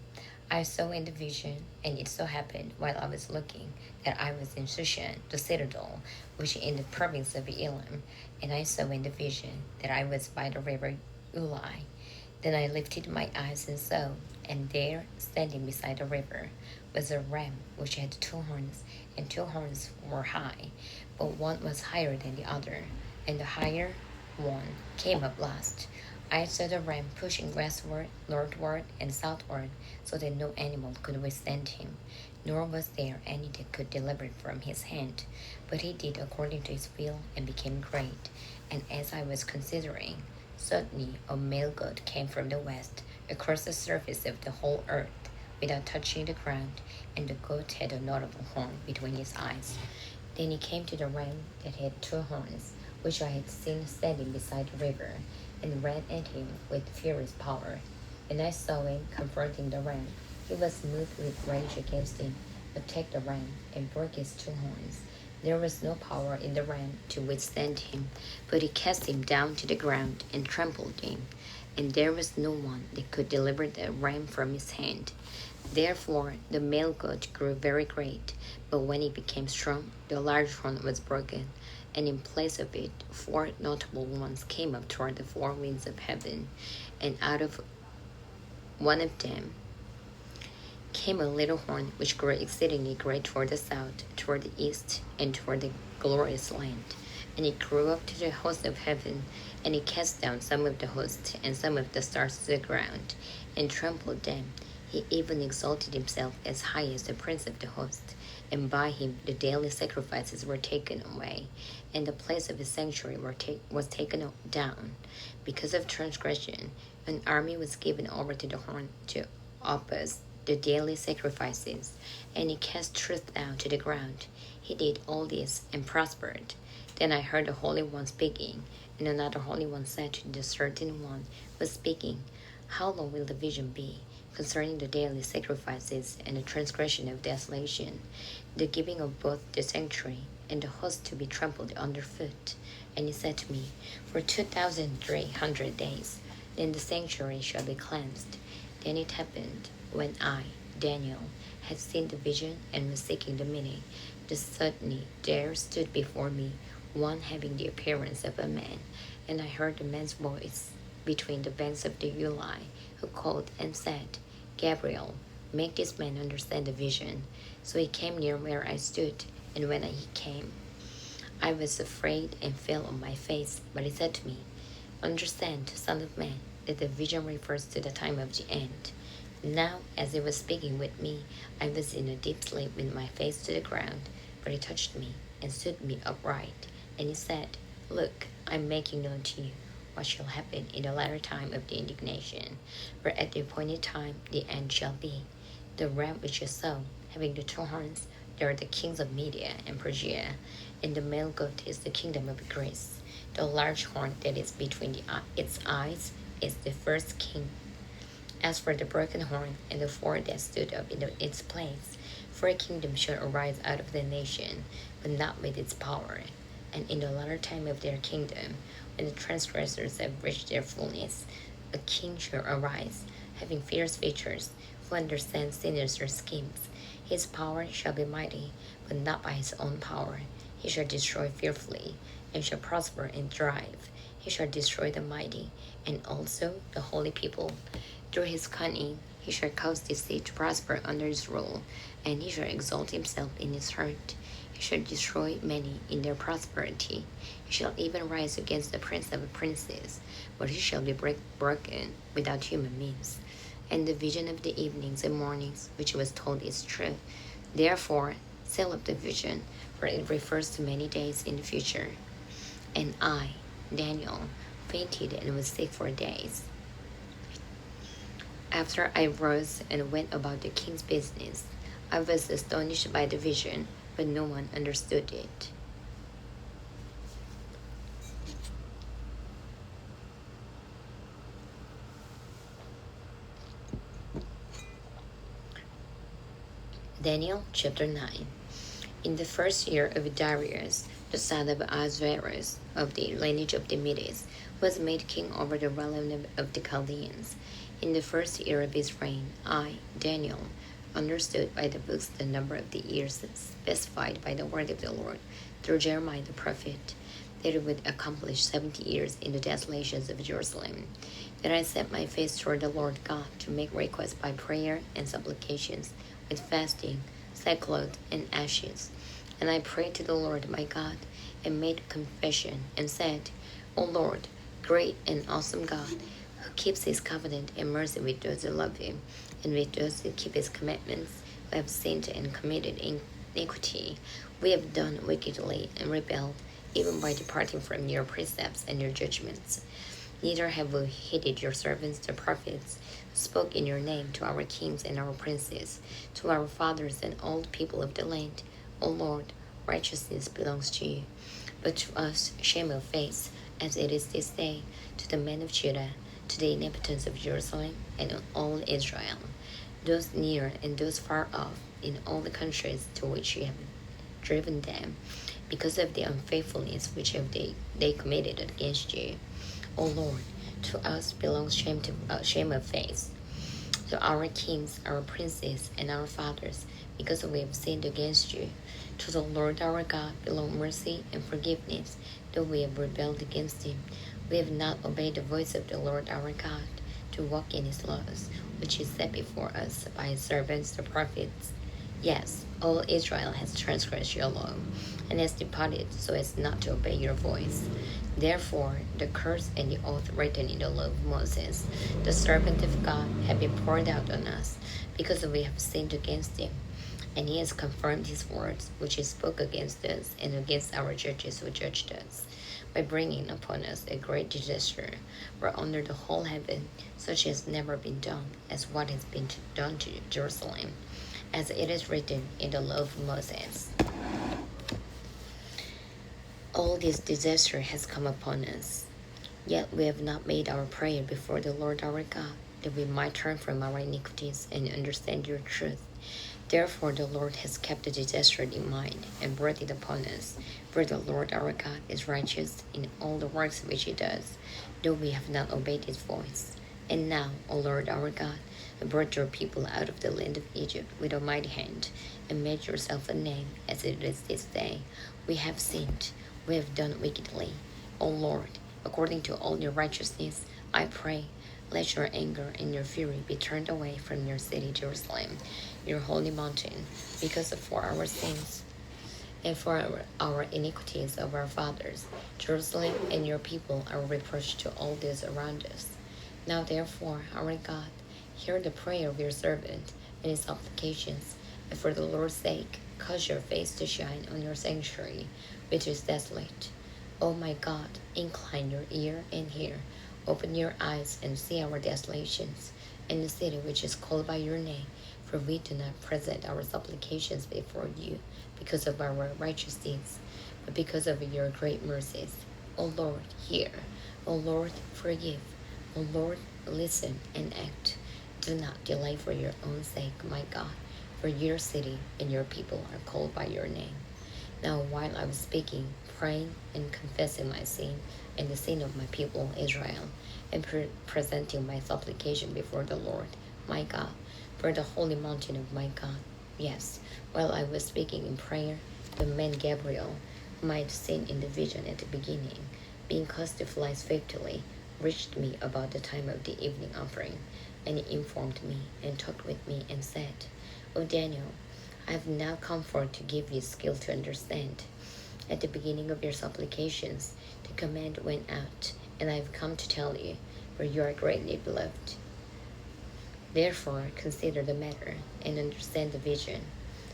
Speaker 1: I saw in the vision, and it so happened while I was looking, that I was in Shushan, the citadel, which is in the province of Elam, and I saw in the vision that I was by the river Ulai. Then I lifted my eyes and saw, and there, standing beside the river, was a ram which had 2 horns, and 2 horns were high, but one was higher than the other, and the higher one came up last. I saw the ram pushing westward, northward, and southward, so that no animal could withstand him, nor was there any that could deliver it from his hand. But he did according to his will, and became great. And as I was considering, suddenly a male goat came from the west, across the surface of the whole earth, without touching the ground, and the goat had a notable horn between his eyes. Then he came to the ram that had 2 horns, which I had seen standing beside the river, and ran at him with furious power. And I saw him confronting the ram. He was moved with rage against him, attacked the ram, and broke his 2 horns. There was no power in the ram to withstand him, but he cast him down to the ground and trampled him, and there was no one that could deliver the ram from his hand. Therefore the male goat grew very great, but when he became strong, the large horn was broken, and in place of it 4 notable ones came up toward the 4 winds of heaven, and out of one of them came a little horn which grew exceedingly great toward the south, toward the east, and toward the glorious land. And it grew up to the host of heaven, and it cast down some of the host and some of the stars to the ground, and trampled them. He even exalted himself as high as the prince of the host, and by him the daily sacrifices were taken away, and the place of his sanctuary was taken down. Because of transgression, an army was given over to the horn to oppose the daily sacrifices, and he cast truth down to the ground. He did all this and prospered. Then I heard the Holy One speaking, and another Holy One said to the certain one who was speaking, how long will the vision be concerning the daily sacrifices and the transgression of desolation, the giving of both the sanctuary and the host to be trampled underfoot? And he said to me, for 2,300 days, then the sanctuary shall be cleansed. Then it happened, when I, Daniel, had seen the vision and was seeking the meaning, that suddenly there stood before me one having the appearance of a man, and I heard the man's voice between the banks of the Ulai, who called and said, Gabriel, make this man understand the vision. So he came near where I stood, and when he came, I was afraid and fell on my face. But he said to me, understand, son of man, that the vision refers to the time of the end. Now, as he was speaking with me, I was in a deep sleep with my face to the ground, but he touched me and stood me upright. And he said, look, I am making known to you what shall happen in the latter time of the indignation, for at the appointed time the end shall be. The ram which you saw, having the two horns, they are the kings of Media and Persia, and the male goat is the kingdom of Greece. The large horn that is between its eyes is the first king. As for the broken horn and the four that stood up in its place, for a kingdom shall arise out of the nation, but not with its power. And in the latter time of their kingdom, when the transgressors have reached their fullness, a king shall arise, having fierce features, who understands sinister schemes. His power shall be mighty, but not by his own power. He shall destroy fearfully, and shall prosper and thrive. He shall destroy the mighty, and also the holy people. Through his cunning, he shall cause deceit to prosper under his rule, and he shall exalt himself in his heart. He shall destroy many in their prosperity. He shall even rise against the prince of princes, but he shall be broken without human means. And the vision of the evenings and mornings which was told is true. Therefore, seal up the vision, for it refers to many days in the future. And I, Daniel, fainted and was sick for days. After I rose and went about the king's business, I was astonished by the vision, but no one understood it. Daniel chapter 9. In the first year of Darius, the son of Ahasuerus, of the lineage of the Medes, who was made king over the realm of the Chaldeans, in the first year of his reign, I, Daniel, understood by the books the number of the years specified by the word of the Lord through Jeremiah the prophet, that it would accomplish 70 years in the desolations of Jerusalem. Then I set my face toward the Lord God to make request by prayer and supplications, with fasting, sackcloth, and ashes. And I prayed to the Lord my God, and made confession, and said, O Lord, great and awesome God, who keeps his covenant and mercy with those who love him, and with those who keep his commandments, who have sinned and committed iniquity. We have done wickedly and rebelled, even by departing from your precepts and your judgments. Neither have we heeded your servants the prophets, who spoke in your name to our kings and our princes, to our fathers and all people of the land. O Lord, righteousness belongs to you, but to us shame of face, as it is this day, to the men of Judah, to the inhabitants of Jerusalem, and all Israel, those near and those far off, in all the countries to which you have driven them, because of the unfaithfulness which they committed against you. O Lord, to us belongs shame of face, to our kings, our princes, and our fathers, because we have sinned against you. To the Lord our God belong mercy and forgiveness, though we have rebelled against him. We have not obeyed the voice of the Lord our God, to walk in his laws, which he set before us by his servants the prophets. Yes, all Israel has transgressed your law, and has departed so as not to obey your voice. Therefore, the curse and the oath written in the law of Moses, the servant of God, have been poured out on us, because we have sinned against him. And he has confirmed his words, which he spoke against us and against our judges who judged us. by bringing upon us a great disaster, where under the whole heaven such has never been done as what has been done to Jerusalem, as it is written in the law of Moses. All this disaster has come upon us, yet we have not made our prayer before the Lord our God, that we might turn from our iniquities and understand your truth. Therefore the Lord has kept the disaster in mind and brought it upon us, for the Lord our God is righteous in all the works which he does, though we have not obeyed his voice. And now, O Lord our God, you brought your people out of the land of Egypt with a mighty hand, and made yourself a name as it is this day. We have sinned, we have done wickedly. O Lord, according to all your righteousness, I pray, let your anger and your fury be turned away from your city, Jerusalem, your holy mountain, because for our sins and for our iniquities of our fathers. Jerusalem and your people are a reproach to all those around us. Now therefore, our God, hear the prayer of your servant and his supplications, and for the Lord's sake, cause your face to shine on your sanctuary, which is desolate. O my God, incline your ear and hear. Open your eyes and see our desolations, in the city which is called by your name. For we do not present our supplications before you because of our righteous deeds, but because of your great mercies. O Lord, hear. O Lord, forgive. O Lord, listen and act. Do not delay for your own sake, my God, for your city and your people are called by your name. Now while I was speaking, praying, and confessing my sin and the sin of my people Israel, and presenting my supplication before the Lord, my God, for the holy mountain of my God. Yes, while I was speaking in prayer, the man Gabriel, whom I had seen in the vision at the beginning, being caused to fly swiftly, reached me about the time of the evening offering, and he informed me and talked with me and said, O Daniel, I have now come forth to give you skill to understand. At the beginning of your supplications, the command went out, and I have come to tell you, for you are greatly beloved. Therefore, consider the matter and understand the vision.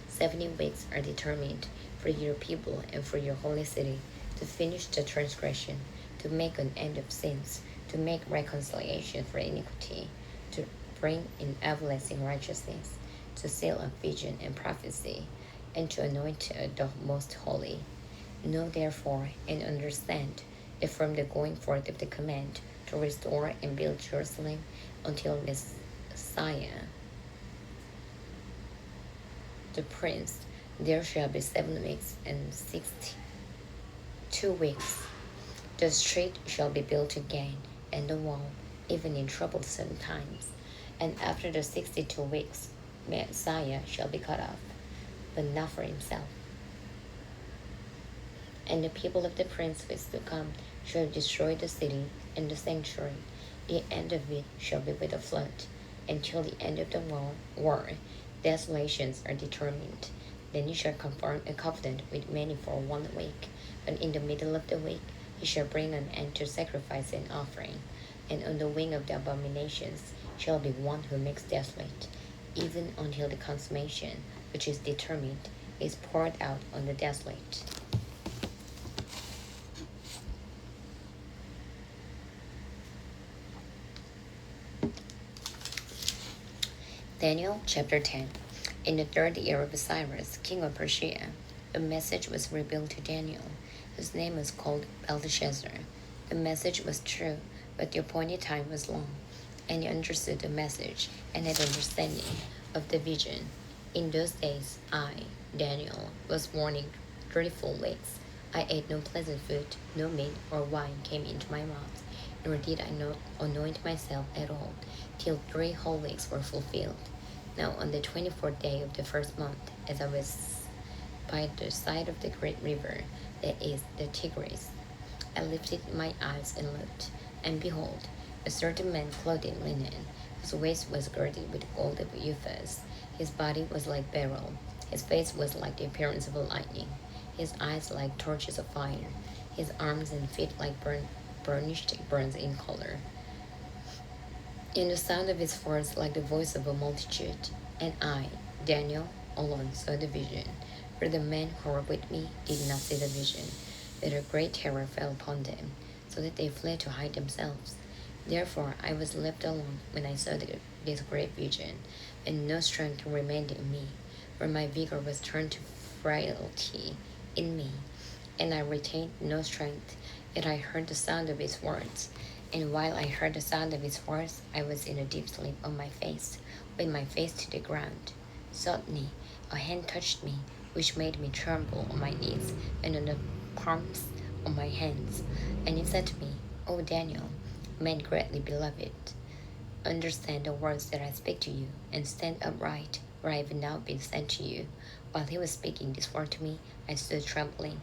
Speaker 1: 70 weeks are determined for your people and for your holy city to finish the transgression, to make an end of sins, to make reconciliation for iniquity, to bring in everlasting righteousness, to seal up vision and prophecy, and to anoint the most holy. Know therefore and understand that from the going forth of the command to restore and build Jerusalem until Messiah, the Prince, there shall be 7 weeks and 62 weeks. The street shall be built again, and the wall, even in troublesome times. And after the 62 weeks, Messiah shall be cut off, but not for himself. And the people of the prince who is to come shall destroy the city and the sanctuary. The end of it shall be with a flood. Until the end of the war, desolations are determined. Then you shall confirm a covenant with many for 1 week. And in the middle of the week, he shall bring an end to sacrifice and offering. And on the wing of the abominations shall be one who makes desolate, even until the consummation, which is determined, is poured out on the desolate. Daniel chapter 10. In the 3rd year of Cyrus, king of Persia, a message was revealed to Daniel, whose name was called Belteshazzar. The message was true, but the appointed time was long, and he understood the message and had understanding of the vision. In those days, I, Daniel, was mourning 3 full weeks. I ate no pleasant food, no meat or wine came into my mouth, nor did I anoint myself at all, till 3 whole weeks were fulfilled. Now on the 24th day of the first month, as I was by the side of the great river, that is the Tigris, I lifted my eyes and looked, and behold, a certain man clothed in linen, whose waist was girded with gold of Uphaz. His body was like beryl, his face was like the appearance of a lightning, his eyes like torches of fire, his arms and feet like burnished bronze in color, and the sound of his voice like the voice of a multitude. And I, Daniel, alone saw the vision, for the men who were with me did not see the vision. that a great terror fell upon them, so that they fled to hide themselves. Therefore I was left alone when I saw this great vision, and no strength remained in me, for my vigor was turned to frailty in me, and I retained no strength. Yet I heard the sound of his words, and while I heard the sound of his words, I was in a deep sleep on my face, with my face to the ground. Suddenly a hand touched me, which made me tremble on my knees and on the palms of my hands. And it said to me, O Daniel, man greatly beloved, understand the words that I speak to you, and stand upright, for I have now been sent to you. While he was speaking this word to me, I stood trembling.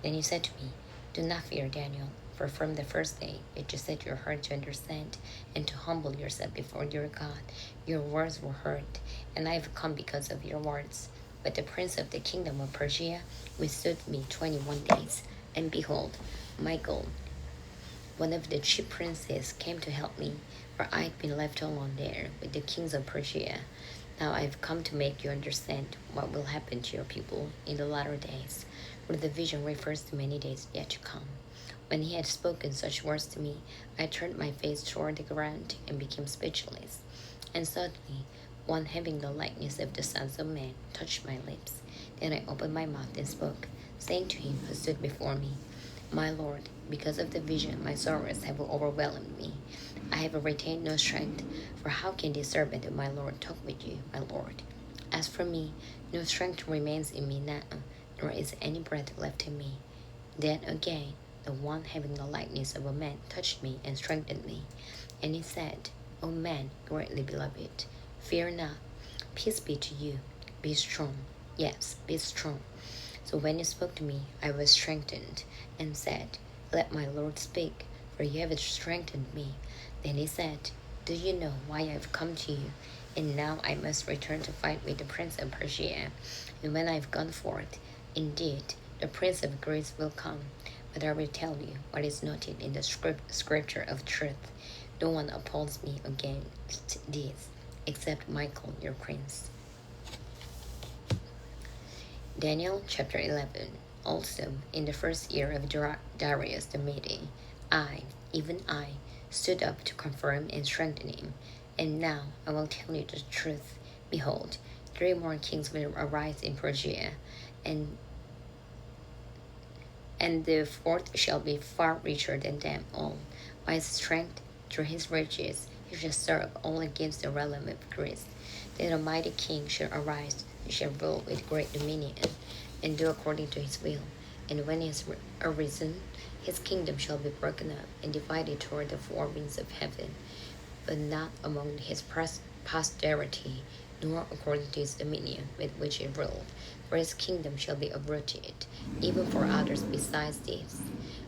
Speaker 1: Then he said to me, Do not fear, Daniel, for from the first day that you set your heart to understand and to humble yourself before your God, your words were heard, and I have come because of your words. But the prince of the kingdom of Persia withstood me 21 days, and behold, Michael, one of the chief princes, came to help me, for I had been left alone there with the kings of Persia. Now I have come to make you understand what will happen to your people in the latter days, for the vision refers to many days yet to come. When he had spoken such words to me, I turned my face toward the ground and became speechless. And suddenly, one having the likeness of the sons of men touched my lips. Then I opened my mouth and spoke, saying to him who stood before me, My Lord, because of the vision my sorrows have overwhelmed me. I have retained no strength, for how can the servant of my Lord talk with you, my Lord? As for me, no strength remains in me now, nor is any breath left in me. Then again, the one having the likeness of a man touched me and strengthened me. And he said, O man, greatly beloved, fear not. Peace be to you. Be strong. Yes, be strong. So when he spoke to me, I was strengthened, and said, Let my Lord speak, for you have strengthened me. Then he said, Do you know why I have come to you? And now I must return to fight with the prince of Persia. And when I have gone forth, indeed, the prince of Greece will come. But I will tell you what is noted in the scripture of truth. No one upholds me against this, except Michael, your prince. Daniel chapter 11. Also, in the first year of Darius the Mede, I, even I, stood up to confirm and strengthen him. And now I will tell you the truth. Behold, 3 more kings will arise in Persia, and the fourth shall be far richer than them all. By his strength, through his riches, he shall serve all against the realm of Greece. Then a mighty king shall arise, who shall rule with great dominion, and do according to his will. And when he has arisen, his kingdom shall be broken up and divided toward the 4 winds of heaven, but not among his posterity, nor according to his dominion with which he ruled. For his kingdom shall be uprooted, even for others besides this.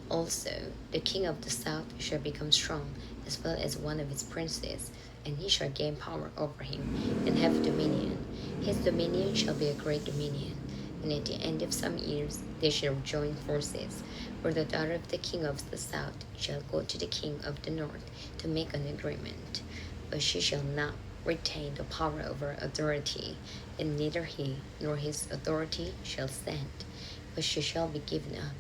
Speaker 1: Also, the king of the south shall become strong, as well as one of his princes, and he shall gain power over him, and have dominion. His dominion shall be a great dominion, and at the end of some years they shall join forces. For the daughter of the king of the south shall go to the king of the north to make an agreement, but she shall not retain the power over authority, and neither he nor his authority shall stand, but she shall be given up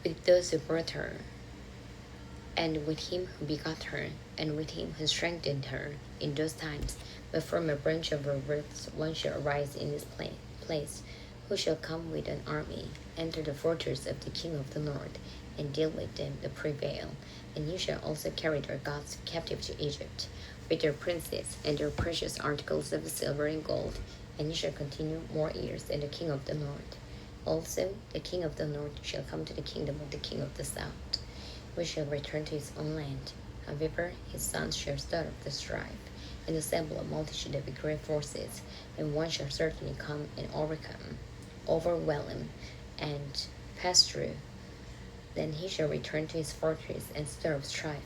Speaker 1: with those who birthed her, and with him who begot her, and with him who strengthened her in those times. But from a branch of her roots one shall arise in his place, who shall come with an army, enter the fortress of the king of the north, and deal with them to prevail. And he shall also carry their gods captive to Egypt, with their princes and their precious articles of silver and gold, and he shall continue more years than the king of the north. Also, the king of the north shall come to the kingdom of the king of the south, which shall return to his own land. However, his sons shall start up the strife, and assemble a multitude of great forces, and one shall certainly come and overwhelm, and pass through. Then he shall return to his fortress and stir up strife,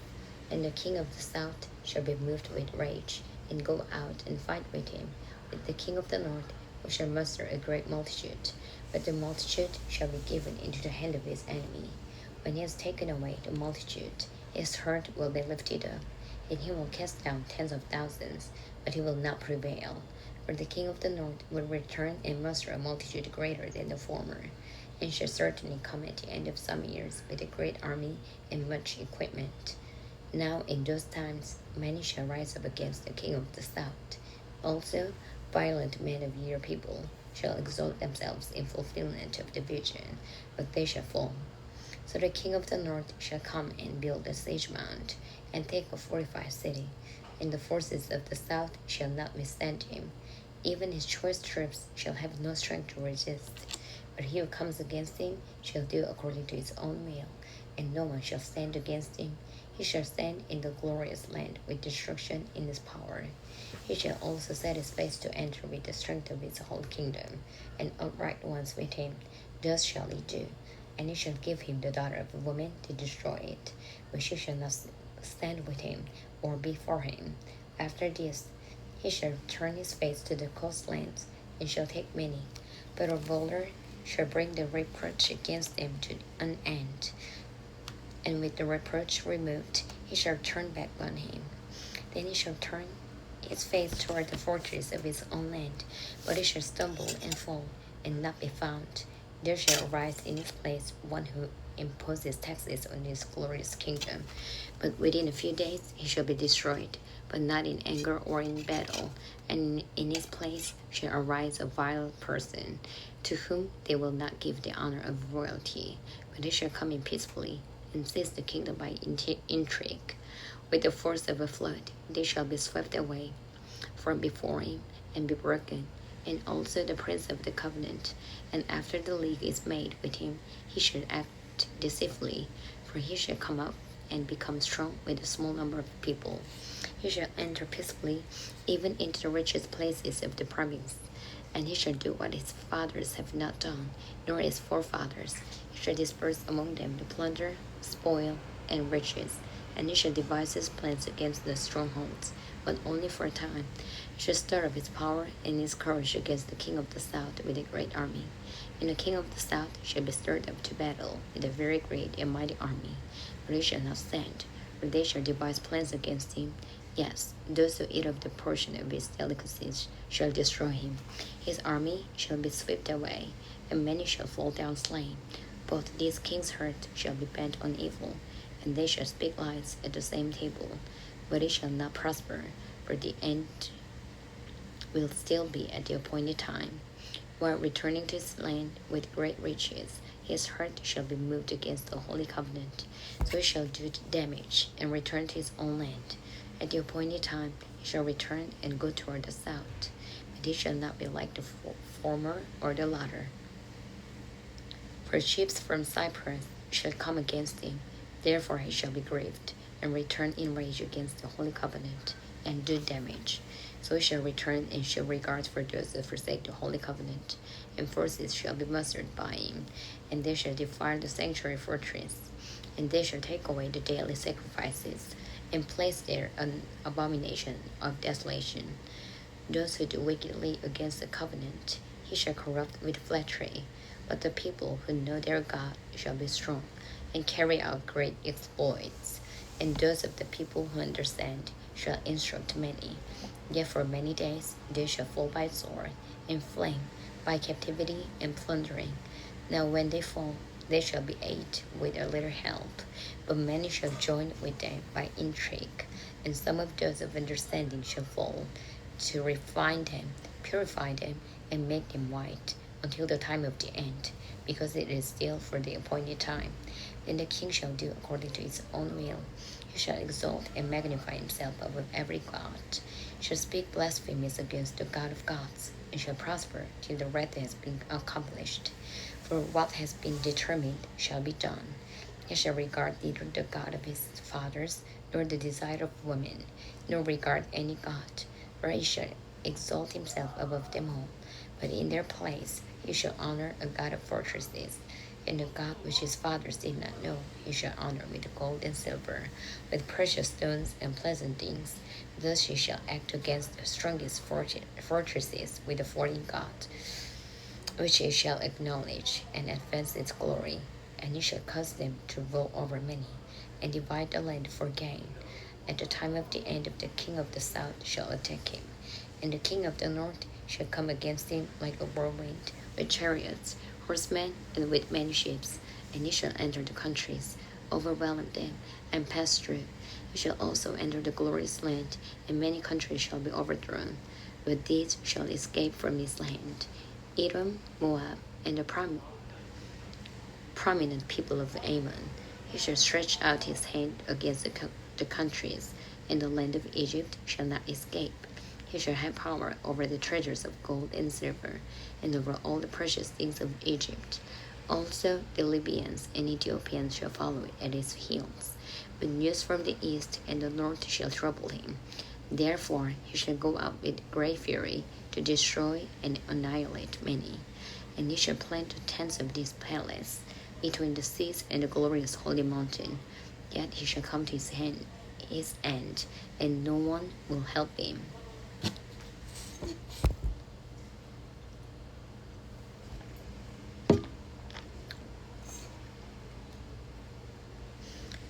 Speaker 1: and the king of the south shall be moved with rage, and go out and fight with him, with the king of the north, who shall muster a great multitude. But the multitude shall be given into the hand of his enemy. When he has taken away the multitude, his heart will be lifted up, and he will cast down tens of thousands, but he will not prevail. For the king of the north will return and muster a multitude greater than the former, and shall certainly come at the end of some years with a great army and much equipment. Now in those times many shall rise up against the king of the south. Also violent men of your people shall exalt themselves in fulfillment of the vision, but they shall fall. So the king of the north shall come and build a siege mount, and take a fortified city, and the forces of the south shall not withstand him. Even his choice troops shall have no strength to resist. But he who comes against him shall do according to his own will, and no one shall stand against him. He shall stand in the glorious land with destruction in his power. He shall also set his face to enter with the strength of his whole kingdom, and upright ones with him. Thus shall he do. And he shall give him the daughter of a woman to destroy it, but she shall not stand with him or be for him. After this, he shall turn his face to the coastlands, and shall take many. But a ruler shall bring the reproach against them to an end, and with the reproach removed, he shall turn back on him. Then he shall turn his face toward the fortress of his own land, but he shall stumble and fall, and not be found. There shall arise in his place one who imposes taxes on his glorious kingdom, but within a few days he shall be destroyed, but not in anger or in battle. And in his place shall arise a vile person, to whom they will not give the honor of royalty, but he shall come in peacefully, and seize the kingdom by intrigue. With the force of a flood they shall be swept away from before him, and be broken, and also the prince of the covenant. And after the league is made with him, he shall act deceitfully, for he shall come up and become strong with a small number of people. He shall enter peacefully, even into the richest places of the province, and he shall do what his fathers have not done, nor his forefathers. He shall disperse among them the plunder, spoil, and riches, and he shall devise his plans against the strongholds, but only for a time. He shall stir up his power and his courage against the king of the south with a great army. And the king of the south shall be stirred up to battle with a very great and mighty army, but he shall not stand, for they shall devise plans against him. Yes, those who eat of the portion of his delicacies shall destroy him. His army shall be swept away, and many shall fall down slain. Both these kings' hearts shall be bent on evil, and they shall speak lies at the same table, but it shall not prosper, for the end will still be at the appointed time. While returning to his land with great riches, his heart shall be moved against the holy covenant, so he shall do damage and return to his own land. At the appointed time he shall return and go toward the south, but he shall not be like the former or the latter. For ships from Cyprus shall come against him, therefore he shall be grieved, and return in rage against the holy covenant, and do damage. So he shall return and show regard for those who forsake the holy covenant, and forces shall be mustered by him, and they shall defile the sanctuary fortress, and they shall take away the daily sacrifices, and place there an abomination of desolation. Those who do wickedly against the covenant he shall corrupt with flattery, but the people who know their God shall be strong, and carry out great exploits, and those of the people who understand shall instruct many. Yet for many days they shall fall by sword and flame, by captivity and plundering. Now when they fall, they shall be aided with a little help, but many shall join with them by intrigue, and some of those of understanding shall fall, to refine them, purify them, and make them white, until the time of the end, because it is still for the appointed time. Then the king shall do according to his own will. He shall exalt and magnify himself above every god, shall speak blasphemies against the God of gods, and shall prosper till the wrath has been accomplished. For what has been determined shall be done. He shall regard neither the God of his fathers, nor the desire of women, nor regard any god, for he shall exalt himself above them all. But in their place he shall honor a God of fortresses, and a God which his fathers did not know he shall honor with gold and silver, with precious stones and pleasant things. Thus he shall act against the strongest fortresses with a foreign God, which he shall acknowledge and advance its glory, and he shall cause them to rule over many, and divide the land for gain. At the time of the end of the king of the south shall attack him, and the king of the north shall come against him like a whirlwind with chariots, horsemen and with many ships, and ye shall enter the countries, overwhelm them, and pass through. You shall also enter the glorious land, and many countries shall be overthrown. But these shall escape from this land: Edom, Moab, and the prominent people of Ammon. He shall stretch out his hand against the countries, and the land of Egypt shall not escape. He shall have power over the treasures of gold and silver, and over all the precious things of Egypt. Also the Libyans and Ethiopians shall follow at his heels. But news from the east and the north shall trouble him. Therefore he shall go out with great fury to destroy and annihilate many. And he shall plant the tents of this palace between the seas and the glorious holy mountain. Yet he shall come to his end, and no one will help him.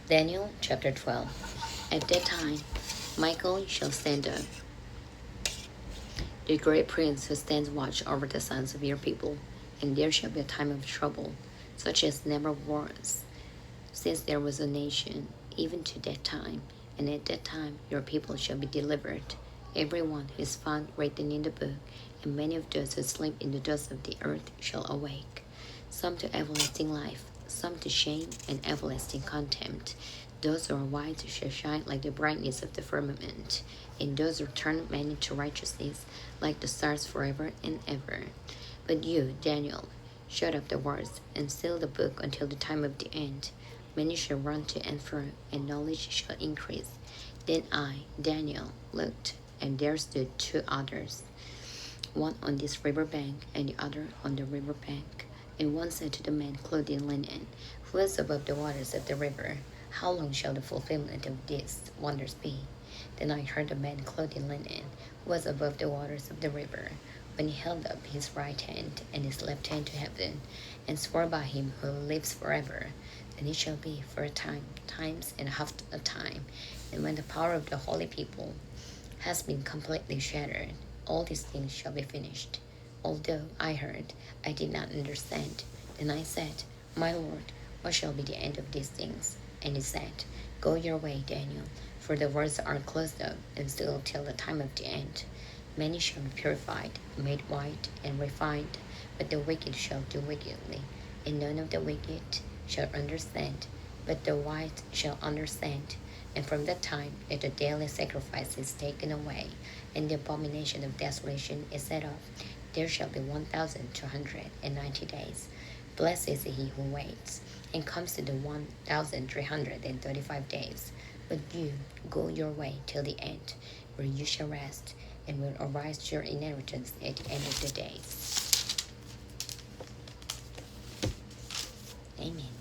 Speaker 1: Daniel chapter 12. At that time, Michael shall stand up, the great prince who stands watch over the sons of your people, and there shall be a time of trouble, such as never was, since there was a nation, even to that time. And at that time your people shall be delivered, every one who is found written in the book, and many of those who sleep in the dust of the earth shall awake, some to everlasting life, some to shame and everlasting contempt. Those who are wise shall shine like the brightness of the firmament, and those who turn many to righteousness like the stars forever and ever. But you, Daniel, shut up the words and seal the book until the time of the end. Many shall run to and fro, and knowledge shall increase. Then I, Daniel, looked, and there stood two others, one on this river bank and the other on the river bank. And one said to the man clothed in linen, who was above the waters of the river, how long shall the fulfillment of these wonders be? Then I heard the man clothed in linen, who was above the waters of the river, when he held up his right hand and his left hand to heaven, and swore by him who lives forever, and it shall be for a time, times and half a time, and when the power of the holy people has been completely shattered, all these things shall be finished. Although I heard, I did not understand. Then I said, My Lord, what shall be the end of these things? And he said, Go your way, Daniel, for the words are closed up and sealed till the time of the end. Many shall be purified, made white, and refined, but the wicked shall do wickedly, and none of the wicked shall understand, but the wise shall understand. And from that time that the daily sacrifice is taken away, and the abomination of desolation is set up, there shall be 1,290 days. Blessed is he who waits, and comes to the 1,335 days. But you go your way till the end, where you shall rest, and will arise to your inheritance at the end of the days. Amen.